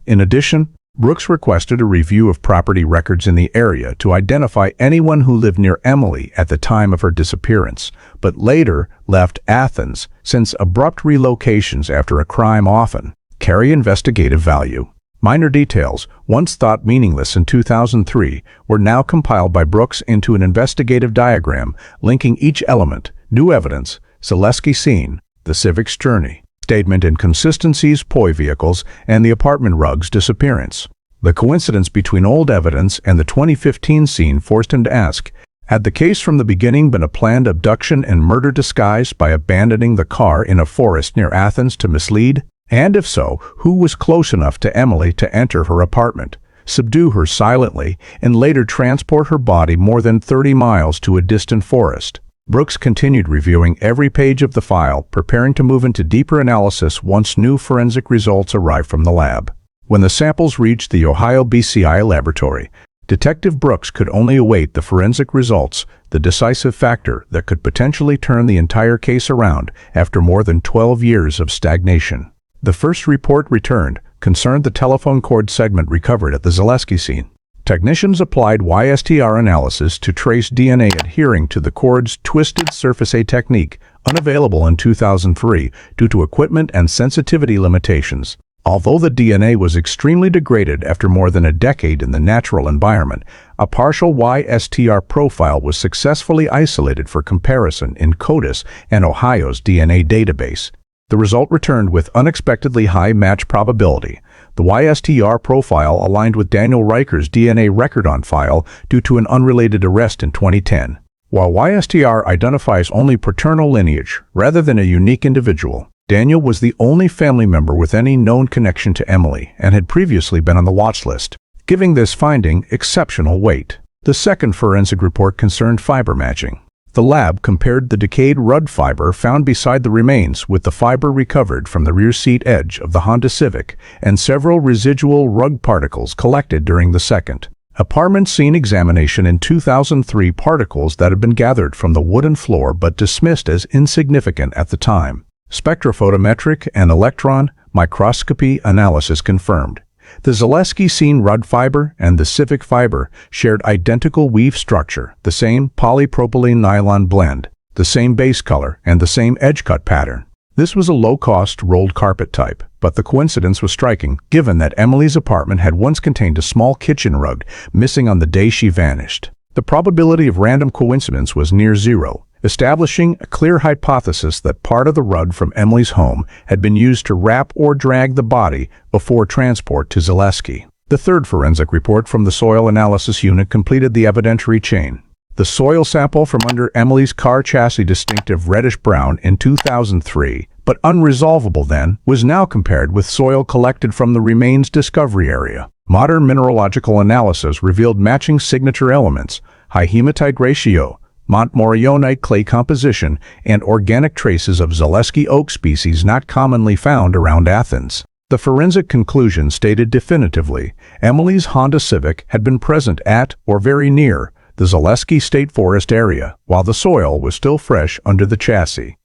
In addition, Brooks requested a review of property records in the area to identify anyone who lived near Emily at the time of her disappearance, but later left Athens, since abrupt relocations after a crime often carry investigative value. Minor details, once thought meaningless in 2003, were now compiled by Brooks into an investigative diagram linking each element: new evidence, Zaleski scene, the Civic's journey, statement inconsistencies, POI vehicles, and the apartment rug's disappearance. The coincidence between old evidence and the 2015 scene forced him to ask, Had the case from the beginning been a planned abduction and murder disguised by abandoning the car in a forest near Athens to mislead? And if so, who was close enough to Emily to enter her apartment, subdue her silently, and later transport her body more than 30 miles to a distant forest? Brooks continued reviewing every page of the file, preparing to move into deeper analysis once new forensic results arrived from the lab. When the samples reached the Ohio BCI laboratory, Detective Brooks could only await the forensic results, the decisive factor that could potentially turn the entire case around after more than 12 years of stagnation. The first report returned concerned the telephone cord segment recovered at the Zaleski scene. Technicians applied YSTR analysis to trace DNA adhering to the cord's twisted surface A technique, unavailable in 2003 due to equipment and sensitivity limitations. Although the DNA was extremely degraded after more than a decade in the natural environment, a partial YSTR profile was successfully isolated for comparison in CODIS and Ohio's DNA database. The result returned with unexpectedly high match probability. The YSTR profile aligned with Daniel Riker's DNA record on file due to an unrelated arrest in 2010. While YSTR identifies only paternal lineage rather than a unique individual, Daniel was the only family member with any known connection to Emily and had previously been on the watch list, giving this finding exceptional weight. The second forensic report concerned fiber matching. The lab compared the decayed rud fiber found beside the remains with the fiber recovered from the rear seat edge of the Honda Civic and several residual rug particles collected during the second apartment scene examination in 2003, particles that had been gathered from the wooden floor but dismissed as insignificant at the time. Spectrophotometric and electron microscopy analysis confirmed the Zaleski scene rud fiber and the Civic fiber shared identical weave structure, the same polypropylene nylon blend, the same base color, and the same edge cut pattern. This was a low-cost rolled carpet type, but the coincidence was striking given that Emily's apartment had once contained a small kitchen rug missing on the day she vanished. The probability of random coincidence was near zero, establishing a clear hypothesis that part of the rug from Emily's home had been used to wrap or drag the body before transport to Zaleski. The third forensic report from the Soil Analysis Unit completed the evidentiary chain. The soil sample from under Emily's car chassis, distinctive reddish-brown in 2003, but unresolvable then, was now compared with soil collected from the remains discovery area. Modern mineralogical analysis revealed matching signature elements, high hematite ratio, Montmorillonite clay composition, and organic traces of Zaleski oak species not commonly found around Athens. The forensic conclusion stated definitively Emily's Honda Civic had been present at or very near the Zaleski State Forest area while the soil was still fresh under the chassis.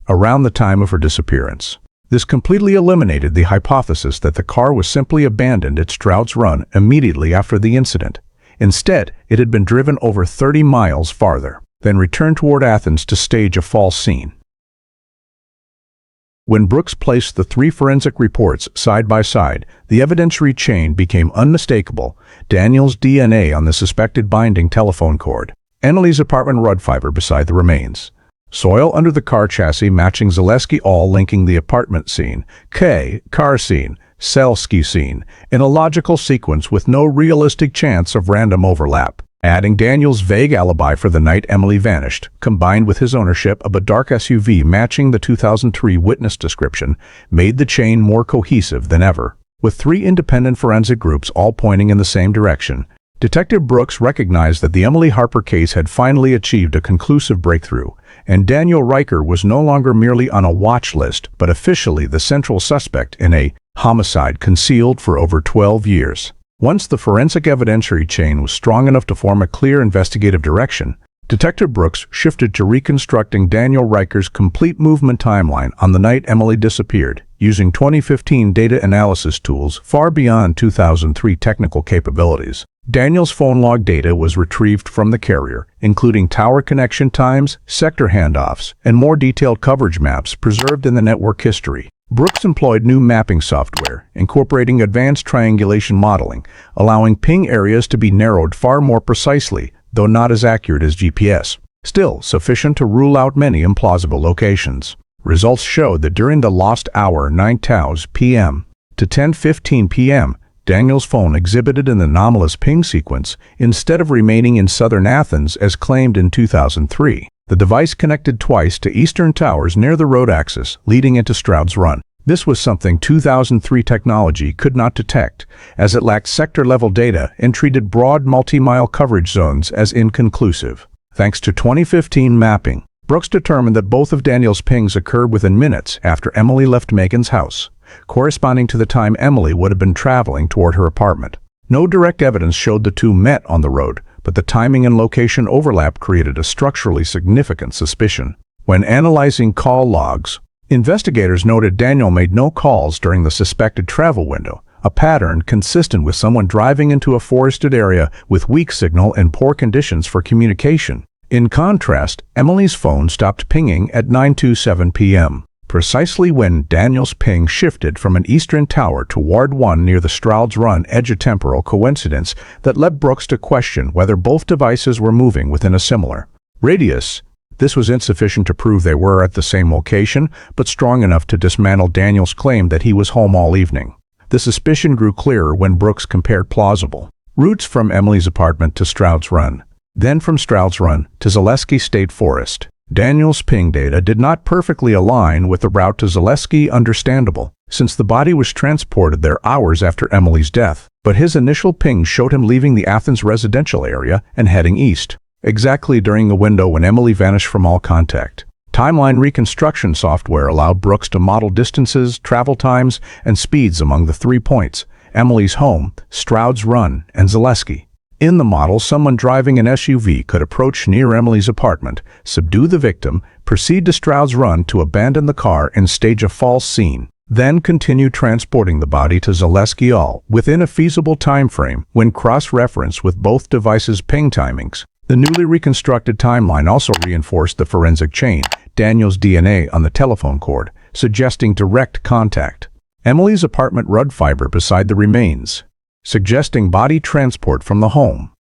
Around the time of her disappearance. This completely eliminated the hypothesis that the car was simply abandoned at Stroud's Run immediately after the incident. Instead, it had been driven over 30 miles farther, then returned toward Athens to stage a false scene. When Brooks placed the three forensic reports side by side, the evidentiary chain became unmistakable. Daniel's DNA on the suspected binding telephone cord, Emily's apartment rud fiber beside the remains, soil under the car chassis matching Zaleski, all linking the apartment scene, car scene, Zaleski scene, in a logical sequence with no realistic chance of random overlap. Adding Daniel's vague alibi for the night Emily vanished, combined with his ownership of a dark SUV matching the 2003 witness description, made the chain more cohesive than ever. With three independent forensic groups all pointing in the same direction, Detective Brooks recognized that the Emily Harper case had finally achieved a conclusive breakthrough, and Daniel Riker was no longer merely on a watch list but officially the central suspect in a homicide concealed for over 12 years. Once the forensic evidentiary chain was strong enough to form a clear investigative direction, Detective Brooks shifted to reconstructing Daniel Riker's complete movement timeline on the night Emily disappeared, using 2015 data analysis tools far beyond 2003 technical capabilities. Daniel's phone log data was retrieved from the carrier, including tower connection times, sector handoffs, and more detailed coverage maps preserved in the network history. Brooks employed new mapping software, incorporating advanced triangulation modeling, allowing ping areas to be narrowed far more precisely, though not as accurate as GPS. Still, sufficient to rule out many implausible locations. Results showed that during the lost hour 9 p.m. to 10:15 p.m., Daniel's phone exhibited an anomalous ping sequence instead of remaining in southern Athens as claimed in 2003. The device connected twice to eastern towers near the road axis, leading into Stroud's Run. This was something 2003 technology could not detect, as it lacked sector-level data and treated broad multi-mile coverage zones as inconclusive. Thanks to 2015 mapping, Brooks determined that both of Daniel's pings occurred within minutes after Emily left Megan's house, corresponding to the time Emily would have been traveling toward her apartment. No direct evidence showed the two met on the road, but the timing and location overlap created a structurally significant suspicion. When analyzing call logs, investigators noted Daniel made no calls during the suspected travel window, a pattern consistent with someone driving into a forested area with weak signal and poor conditions for communication. In contrast, Emily's phone stopped pinging at 9:27 p.m., precisely when Daniel's ping shifted from an eastern tower to Ward 1 near the Stroud's Run edge, a temporal coincidence that led Brooks to question whether both devices were moving within a similar radius. This was insufficient to prove they were at the same location, but strong enough to dismantle Daniel's claim that he was home all evening. The suspicion grew clearer when Brooks compared plausible routes from Emily's apartment to Stroud's Run, then from Stroud's Run to Zaleski State Forest. Daniel's ping data did not perfectly align with the route to Zaleski, understandable, since the body was transported there hours after Emily's death, but his initial ping showed him leaving the Athens residential area and heading east, exactly during the window when Emily vanished from all contact. Timeline reconstruction software allowed Brooks to model distances, travel times, and speeds among the 3 points: Emily's home, Stroud's Run, and Zaleski. In the model, someone driving an SUV could approach near Emily's apartment, subdue the victim, proceed to Stroud's Run to abandon the car and stage a false scene, then continue transporting the body to Zaleski, all within a feasible time frame when cross-referenced with both devices' ping timings. The newly reconstructed timeline also reinforced the forensic chain, Daniel's DNA on the telephone cord, suggesting direct contact. Emily's apartment rud fiber beside the remains, suggesting body transport from the home.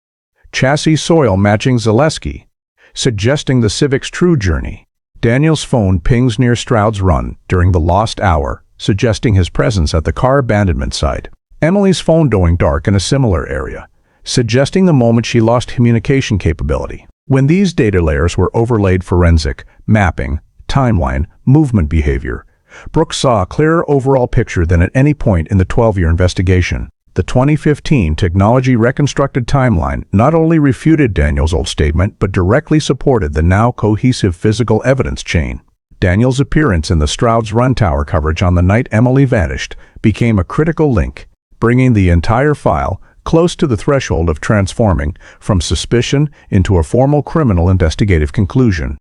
Chassis soil matching Zaleski, suggesting the Civic's true journey. Daniel's phone pings near Stroud's Run during the lost hour, suggesting his presence at the car abandonment site. Emily's phone going dark in a similar area, suggesting the moment she lost communication capability. When these data layers were overlaid forensic, mapping, timeline, movement behavior, Brooks saw a clearer overall picture than at any point in the 12-year investigation. The 2015 technology reconstructed timeline not only refuted Daniel's old statement, but directly supported the now cohesive physical evidence chain. Daniel's appearance in the Stroud's Run tower coverage on the night Emily vanished became a critical link, bringing the entire file close to the threshold of transforming from suspicion into a formal criminal investigative conclusion.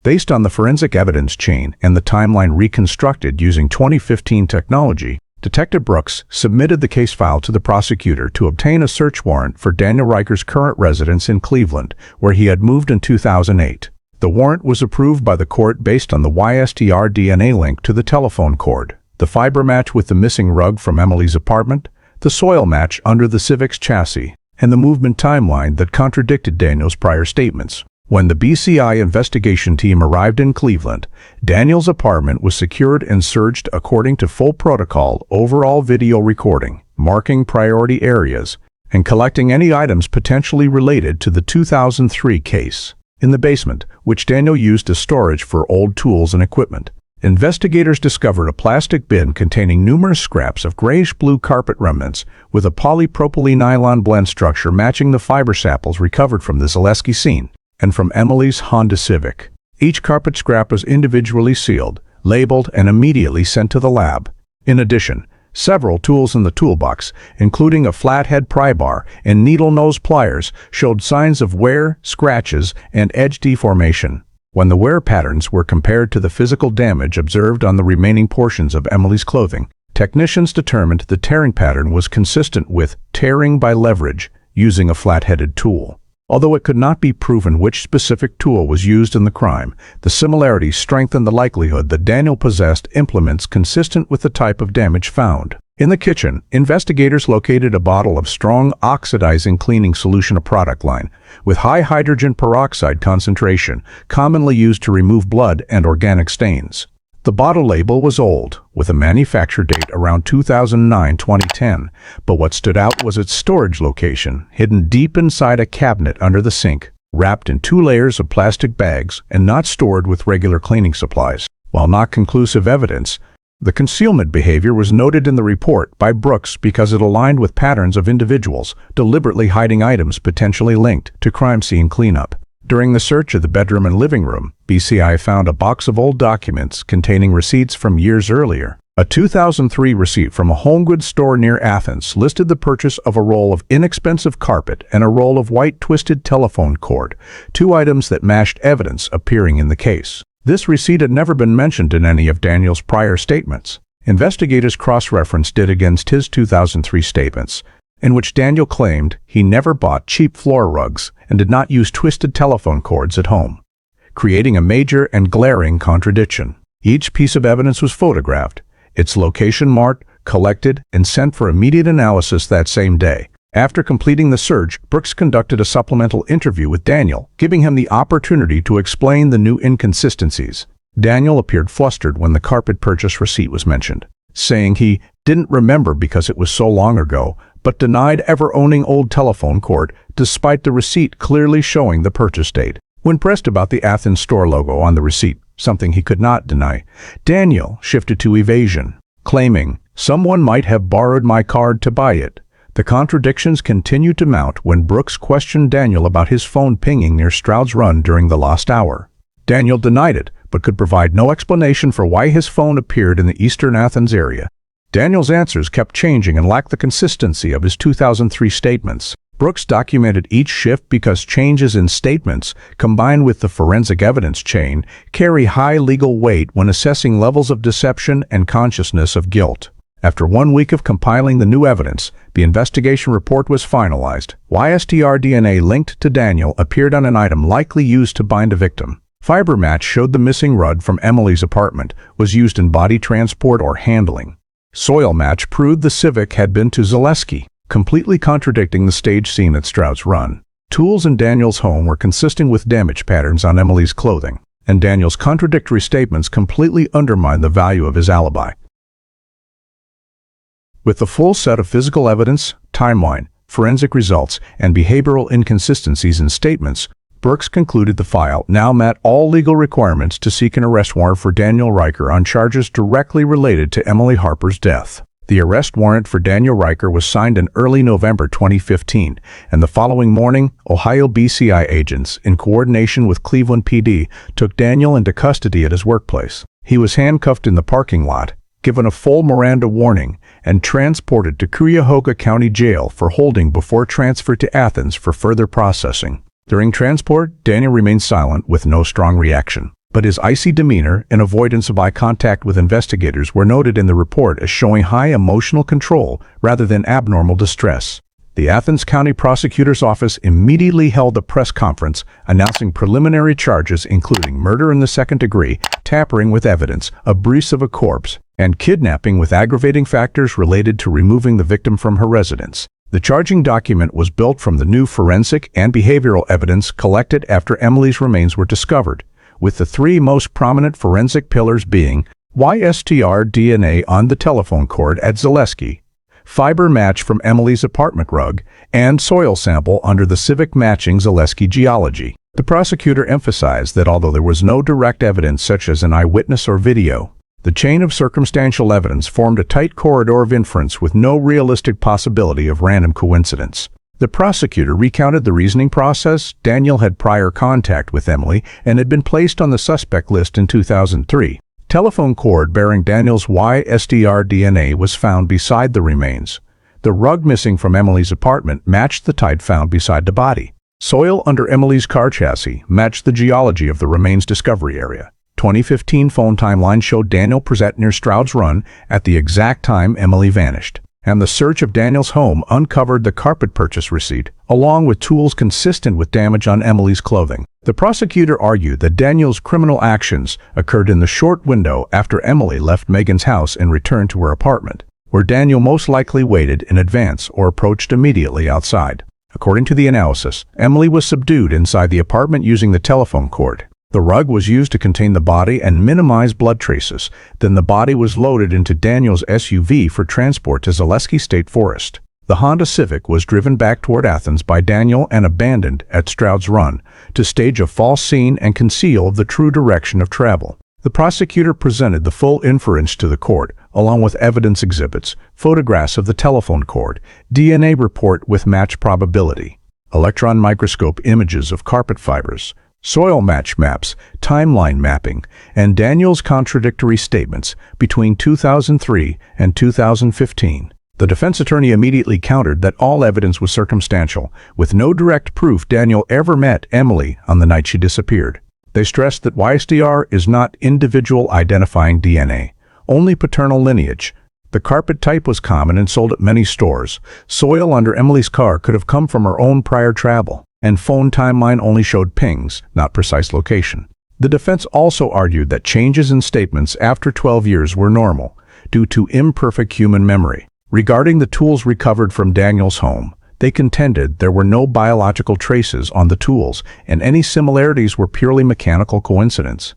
Based on the forensic evidence chain and the timeline reconstructed using 2015 technology, Detective Brooks submitted the case file to the prosecutor to obtain a search warrant for Daniel Riker's current residence in Cleveland, where he had moved in 2008. The warrant was approved by the court based on the YSTR DNA link to the telephone cord, the fiber match with the missing rug from Emily's apartment, the soil match under the Civic's chassis, and the movement timeline that contradicted Daniel's prior statements. When the BCI investigation team arrived in Cleveland, Daniel's apartment was secured and searched according to full protocol, overall video recording, marking priority areas, and collecting any items potentially related to the 2003 case. In the basement, which Daniel used as storage for old tools and equipment, investigators discovered a plastic bin containing numerous scraps of grayish-blue carpet remnants with a polypropylene nylon blend structure matching the fiber samples recovered from the Zaleski scene and from Emily's Honda Civic. Each carpet scrap was individually sealed, labeled, and immediately sent to the lab. In addition, several tools in the toolbox, including a flathead pry bar and needle nose pliers, showed signs of wear, scratches, and edge deformation. When the wear patterns were compared to the physical damage observed on the remaining portions of Emily's clothing, technicians determined the tearing pattern was consistent with tearing by leverage using a flat-headed tool. Although it could not be proven which specific tool was used in the crime, the similarities strengthened the likelihood that Daniel possessed implements consistent with the type of damage found. In the kitchen, investigators located a bottle of strong oxidizing cleaning solution, a product line with high hydrogen peroxide concentration, commonly used to remove blood and organic stains. The bottle label was old, with a manufacture date around 2009-2010, but what stood out was its storage location, hidden deep inside a cabinet under the sink, wrapped in 2 layers of plastic bags and not stored with regular cleaning supplies. While not conclusive evidence, the concealment behavior was noted in the report by Brooks because it aligned with patterns of individuals deliberately hiding items potentially linked to crime scene cleanup. During the search of the bedroom and living room, BCI found a box of old documents containing receipts from years earlier. A 2003 receipt from a home goods store near Athens listed the purchase of a roll of inexpensive carpet and a roll of white twisted telephone cord, 2 items that matched evidence appearing in the case. This receipt had never been mentioned in any of Daniel's prior statements. Investigators cross-referenced it against his 2003 statements, in which Daniel claimed he never bought cheap floor rugs and did not use twisted telephone cords at home, creating a major and glaring contradiction. Each piece of evidence was photographed, its location marked, collected, and sent for immediate analysis that same day. After completing the search, Brooks conducted a supplemental interview with Daniel, giving him the opportunity to explain the new inconsistencies. Daniel appeared flustered when the carpet purchase receipt was mentioned, saying he didn't remember because it was so long ago, but denied ever owning old telephone cord, despite the receipt clearly showing the purchase date. When pressed about the Athens store logo on the receipt, something he could not deny, Daniel shifted to evasion, claiming, "Someone might have borrowed my card to buy it." The contradictions continued to mount when Brooks questioned Daniel about his phone pinging near Stroud's Run during the lost hour. Daniel denied it, but could provide no explanation for why his phone appeared in the eastern Athens area. Daniel's answers kept changing and lacked the consistency of his 2003 statements. Brooks documented each shift because changes in statements, combined with the forensic evidence chain, carry high legal weight when assessing levels of deception and consciousness of guilt. After 1 week of compiling the new evidence, the investigation report was finalized. YSTR DNA linked to Daniel appeared on an item likely used to bind a victim. Fiber match showed the missing rug from Emily's apartment was used in body transport or handling. Soil match proved the Civic had been to Zaleski, completely contradicting the stage scene at Stroud's Run. Tools in Daniel's home were consistent with damage patterns on Emily's clothing, and Daniel's contradictory statements completely undermined the value of his alibi. With the full set of physical evidence, timeline, forensic results, and behavioral inconsistencies in statements, Brooks concluded the file now met all legal requirements to seek an arrest warrant for Daniel Riker on charges directly related to Emily Harper's death. The arrest warrant for Daniel Riker was signed in early November 2015, and the following morning, Ohio BCI agents, in coordination with Cleveland PD, took Daniel into custody at his workplace. He was handcuffed in the parking lot, given a full Miranda warning, and transported to Cuyahoga County Jail for holding before transfer to Athens for further processing. During transport, Daniel remained silent with no strong reaction, but his icy demeanor and avoidance of eye contact with investigators were noted in the report as showing high emotional control rather than abnormal distress. The Athens County Prosecutor's Office immediately held a press conference announcing preliminary charges including murder in the second degree, tampering with evidence, abuse of a corpse, and kidnapping with aggravating factors related to removing the victim from her residence. The charging document was built from the new forensic and behavioral evidence collected after Emily's remains were discovered, with the 3 most prominent forensic pillars being YSTR DNA on the telephone cord at Zaleski, fiber match from Emily's apartment rug, and soil sample under the Civic matching Zaleski geology. The prosecutor emphasized that although there was no direct evidence such as an eyewitness or video, the chain of circumstantial evidence formed a tight corridor of inference with no realistic possibility of random coincidence. The prosecutor recounted the reasoning process. Daniel had prior contact with Emily and had been placed on the suspect list in 2003. Telephone cord bearing Daniel's YSTR DNA was found beside the remains. The rug missing from Emily's apartment matched the type found beside the body. Soil under Emily's car chassis matched the geology of the remains discovery area. 2015 phone timeline showed Daniel present near Stroud's Run at the exact time Emily vanished, and the search of Daniel's home uncovered the carpet purchase receipt, along with tools consistent with damage on Emily's clothing. The prosecutor argued that Daniel's criminal actions occurred in the short window after Emily left Megan's house and returned to her apartment, where Daniel most likely waited in advance or approached immediately outside. According to the analysis, Emily was subdued inside the apartment using the telephone cord. The rug was used to contain the body and minimize blood traces. Then the body was loaded into Daniel's SUV for transport to Zaleski State Forest. The Honda Civic was driven back toward Athens by Daniel and abandoned at Stroud's Run to stage a false scene and conceal the true direction of travel. The prosecutor presented the full inference to the court, along with evidence exhibits, photographs of the telephone cord, DNA report with match probability, electron microscope images of carpet fibers, soil match maps, timeline mapping, and Daniel's contradictory statements between 2003 and 2015. The defense attorney immediately countered that all evidence was circumstantial, with no direct proof Daniel ever met Emily on the night she disappeared. They stressed that YSDR is not individual identifying DNA, only paternal lineage. The carpet type was common and sold at many stores. Soil under Emily's car could have come from her own prior travel, and phone timeline only showed pings, not precise location. The defense also argued that changes in statements after 12 years were normal, due to imperfect human memory. Regarding the tools recovered from Daniel's home, they contended there were no biological traces on the tools, and any similarities were purely mechanical coincidence.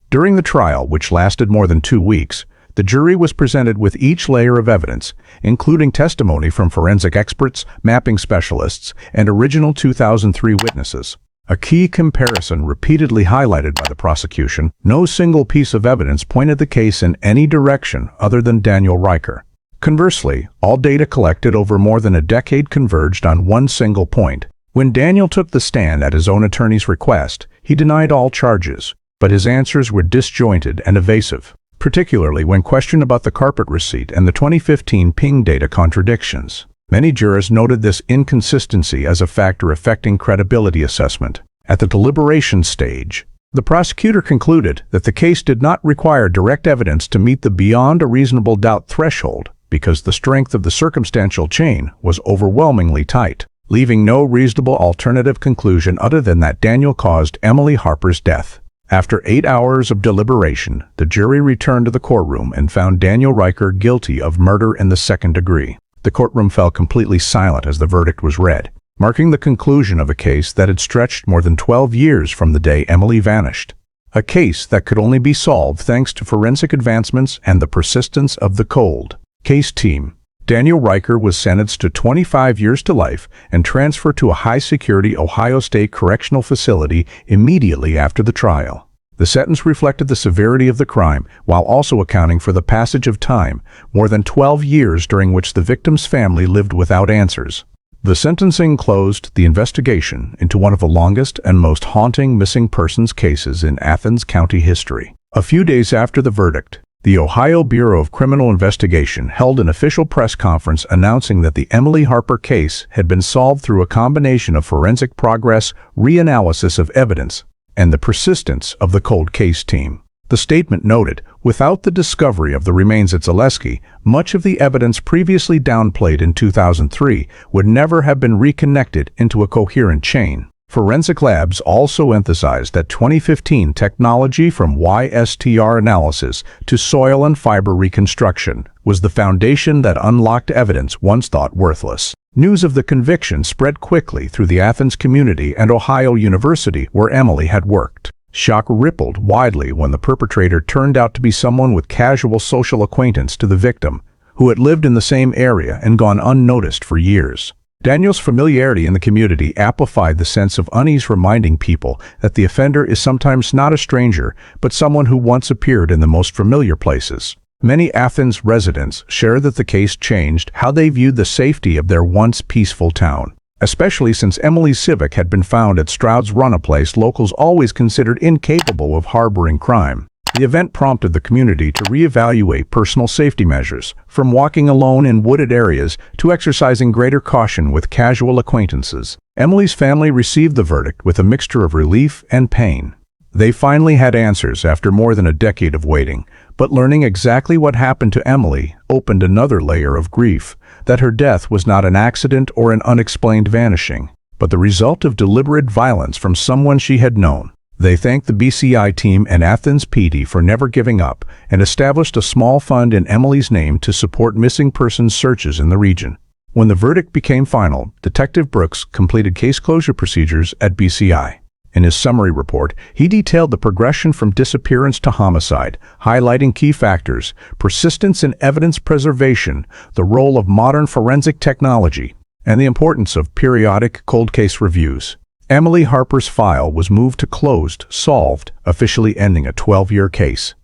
During the trial, which lasted more than 2 weeks, the jury was presented with each layer of evidence, including testimony from forensic experts, mapping specialists, and original 2003 witnesses. A key comparison repeatedly highlighted by the prosecution: no single piece of evidence pointed the case in any direction other than Daniel Riker. Conversely, all data collected over more than a decade converged on one single point. When Daniel took the stand at his own attorney's request, he denied all charges, but his answers were disjointed and evasive, particularly when questioned about the carpet receipt and the 2015 ping data contradictions. Many jurors noted this inconsistency as a factor affecting credibility assessment. At the deliberation stage, the prosecutor concluded that the case did not require direct evidence to meet the beyond a reasonable doubt threshold, because the strength of the circumstantial chain was overwhelmingly tight, leaving no reasonable alternative conclusion other than that Daniel caused Emily Harper's death. After 8 hours of deliberation, the jury returned to the courtroom and found Daniel Riker guilty of murder in the second degree. The courtroom fell completely silent as the verdict was read, marking the conclusion of a case that had stretched more than 12 years from the day Emily vanished. A case that could only be solved thanks to forensic advancements and the persistence of the cold case team. Daniel Riker was sentenced to 25 years to life and transferred to a high-security Ohio State Correctional Facility immediately after the trial. The sentence reflected the severity of the crime, while also accounting for the passage of time, more than 12 years during which the victim's family lived without answers. The sentencing closed the investigation into one of the longest and most haunting missing persons cases in Athens County history. A few days after the verdict, the Ohio Bureau of Criminal Investigation held an official press conference announcing that the Emily Harper case had been solved through a combination of forensic progress, reanalysis of evidence, and the persistence of the cold case team. The statement noted, without the discovery of the remains at Zaleski, much of the evidence previously downplayed in 2003 would never have been reconnected into a coherent chain. Forensic labs also emphasized that 2015 technology from YSTR analysis to soil and fiber reconstruction was the foundation that unlocked evidence once thought worthless. News of the conviction spread quickly through the Athens community and Ohio University, where Emily had worked. Shock rippled widely when the perpetrator turned out to be someone with casual social acquaintance to the victim, who had lived in the same area and gone unnoticed for years. Daniel's familiarity in the community amplified the sense of unease, reminding people that the offender is sometimes not a stranger, but someone who once appeared in the most familiar places. Many Athens residents share that the case changed how they viewed the safety of their once peaceful town, especially since Emily's Civic had been found at Stroud's Run, a place locals always considered incapable of harboring crime. The event prompted the community to reevaluate personal safety measures, from walking alone in wooded areas to exercising greater caution with casual acquaintances. Emily's family received the verdict with a mixture of relief and pain. They finally had answers after more than a decade of waiting, but learning exactly what happened to Emily opened another layer of grief, that her death was not an accident or an unexplained vanishing, but the result of deliberate violence from someone she had known. They thanked the BCI team and Athens PD for never giving up and established a small fund in Emily's name to support missing persons searches in the region. When the verdict became final, Detective Brooks completed case closure procedures at BCI. In his summary report, he detailed the progression from disappearance to homicide, highlighting key factors: persistence in evidence preservation, the role of modern forensic technology, and the importance of periodic cold case reviews. Emily Harper's file was moved to closed, solved, officially ending a 12-year case.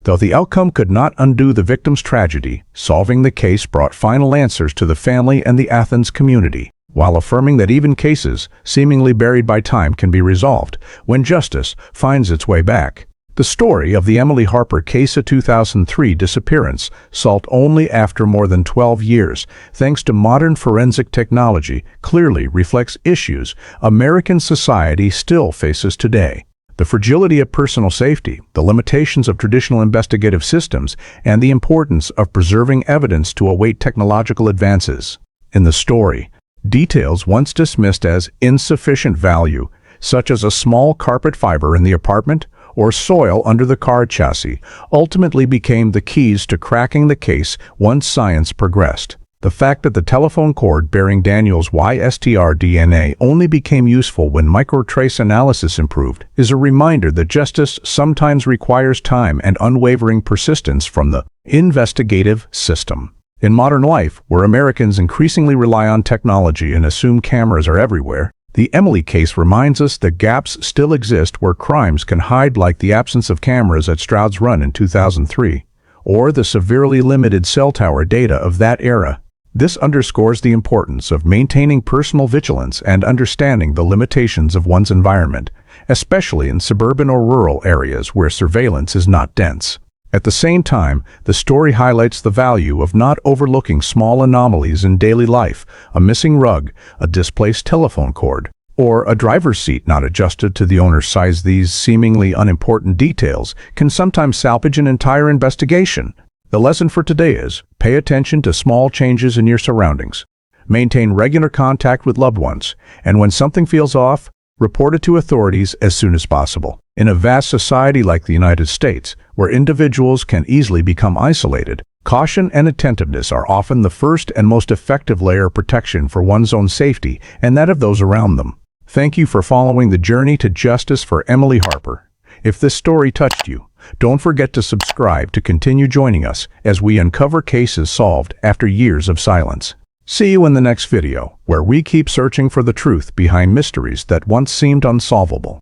Though the outcome could not undo the victim's tragedy, solving the case brought final answers to the family and the Athens community, while affirming that even cases seemingly buried by time can be resolved when justice finds its way back. The story of the Emily Harper case, a 2003 disappearance, solved only after more than 12 years, thanks to modern forensic technology, clearly reflects issues American society still faces today. The fragility of personal safety, the limitations of traditional investigative systems, and the importance of preserving evidence to await technological advances. In the story, details once dismissed as insufficient value, such as a small carpet fiber in the apartment or soil under the car chassis, ultimately became the keys to cracking the case once science progressed. The fact that the telephone cord bearing Daniel's YSTR DNA only became useful when microtrace analysis improved is a reminder that justice sometimes requires time and unwavering persistence from the investigative system. In modern life, where Americans increasingly rely on technology and assume cameras are everywhere, the Emily case reminds us that gaps still exist where crimes can hide, like the absence of cameras at Stroud's Run in 2003, or the severely limited cell tower data of that era. This underscores the importance of maintaining personal vigilance and understanding the limitations of one's environment, especially in suburban or rural areas where surveillance is not dense. At the same time, the story highlights the value of not overlooking small anomalies in daily life: a missing rug, a displaced telephone cord, or a driver's seat not adjusted to the owner's size. These seemingly unimportant details can sometimes salvage an entire investigation. The lesson for today is: pay attention to small changes in your surroundings, maintain regular contact with loved ones, and when something feels off, report it to authorities as soon as possible. In a vast society like the United States, where individuals can easily become isolated, caution and attentiveness are often the first and most effective layer of protection for one's own safety and that of those around them. Thank you for following the journey to justice for Emily Harper. If this story touched you, don't forget to subscribe to continue joining us as we uncover cases solved after years of silence. See you in the next video, where we keep searching for the truth behind mysteries that once seemed unsolvable.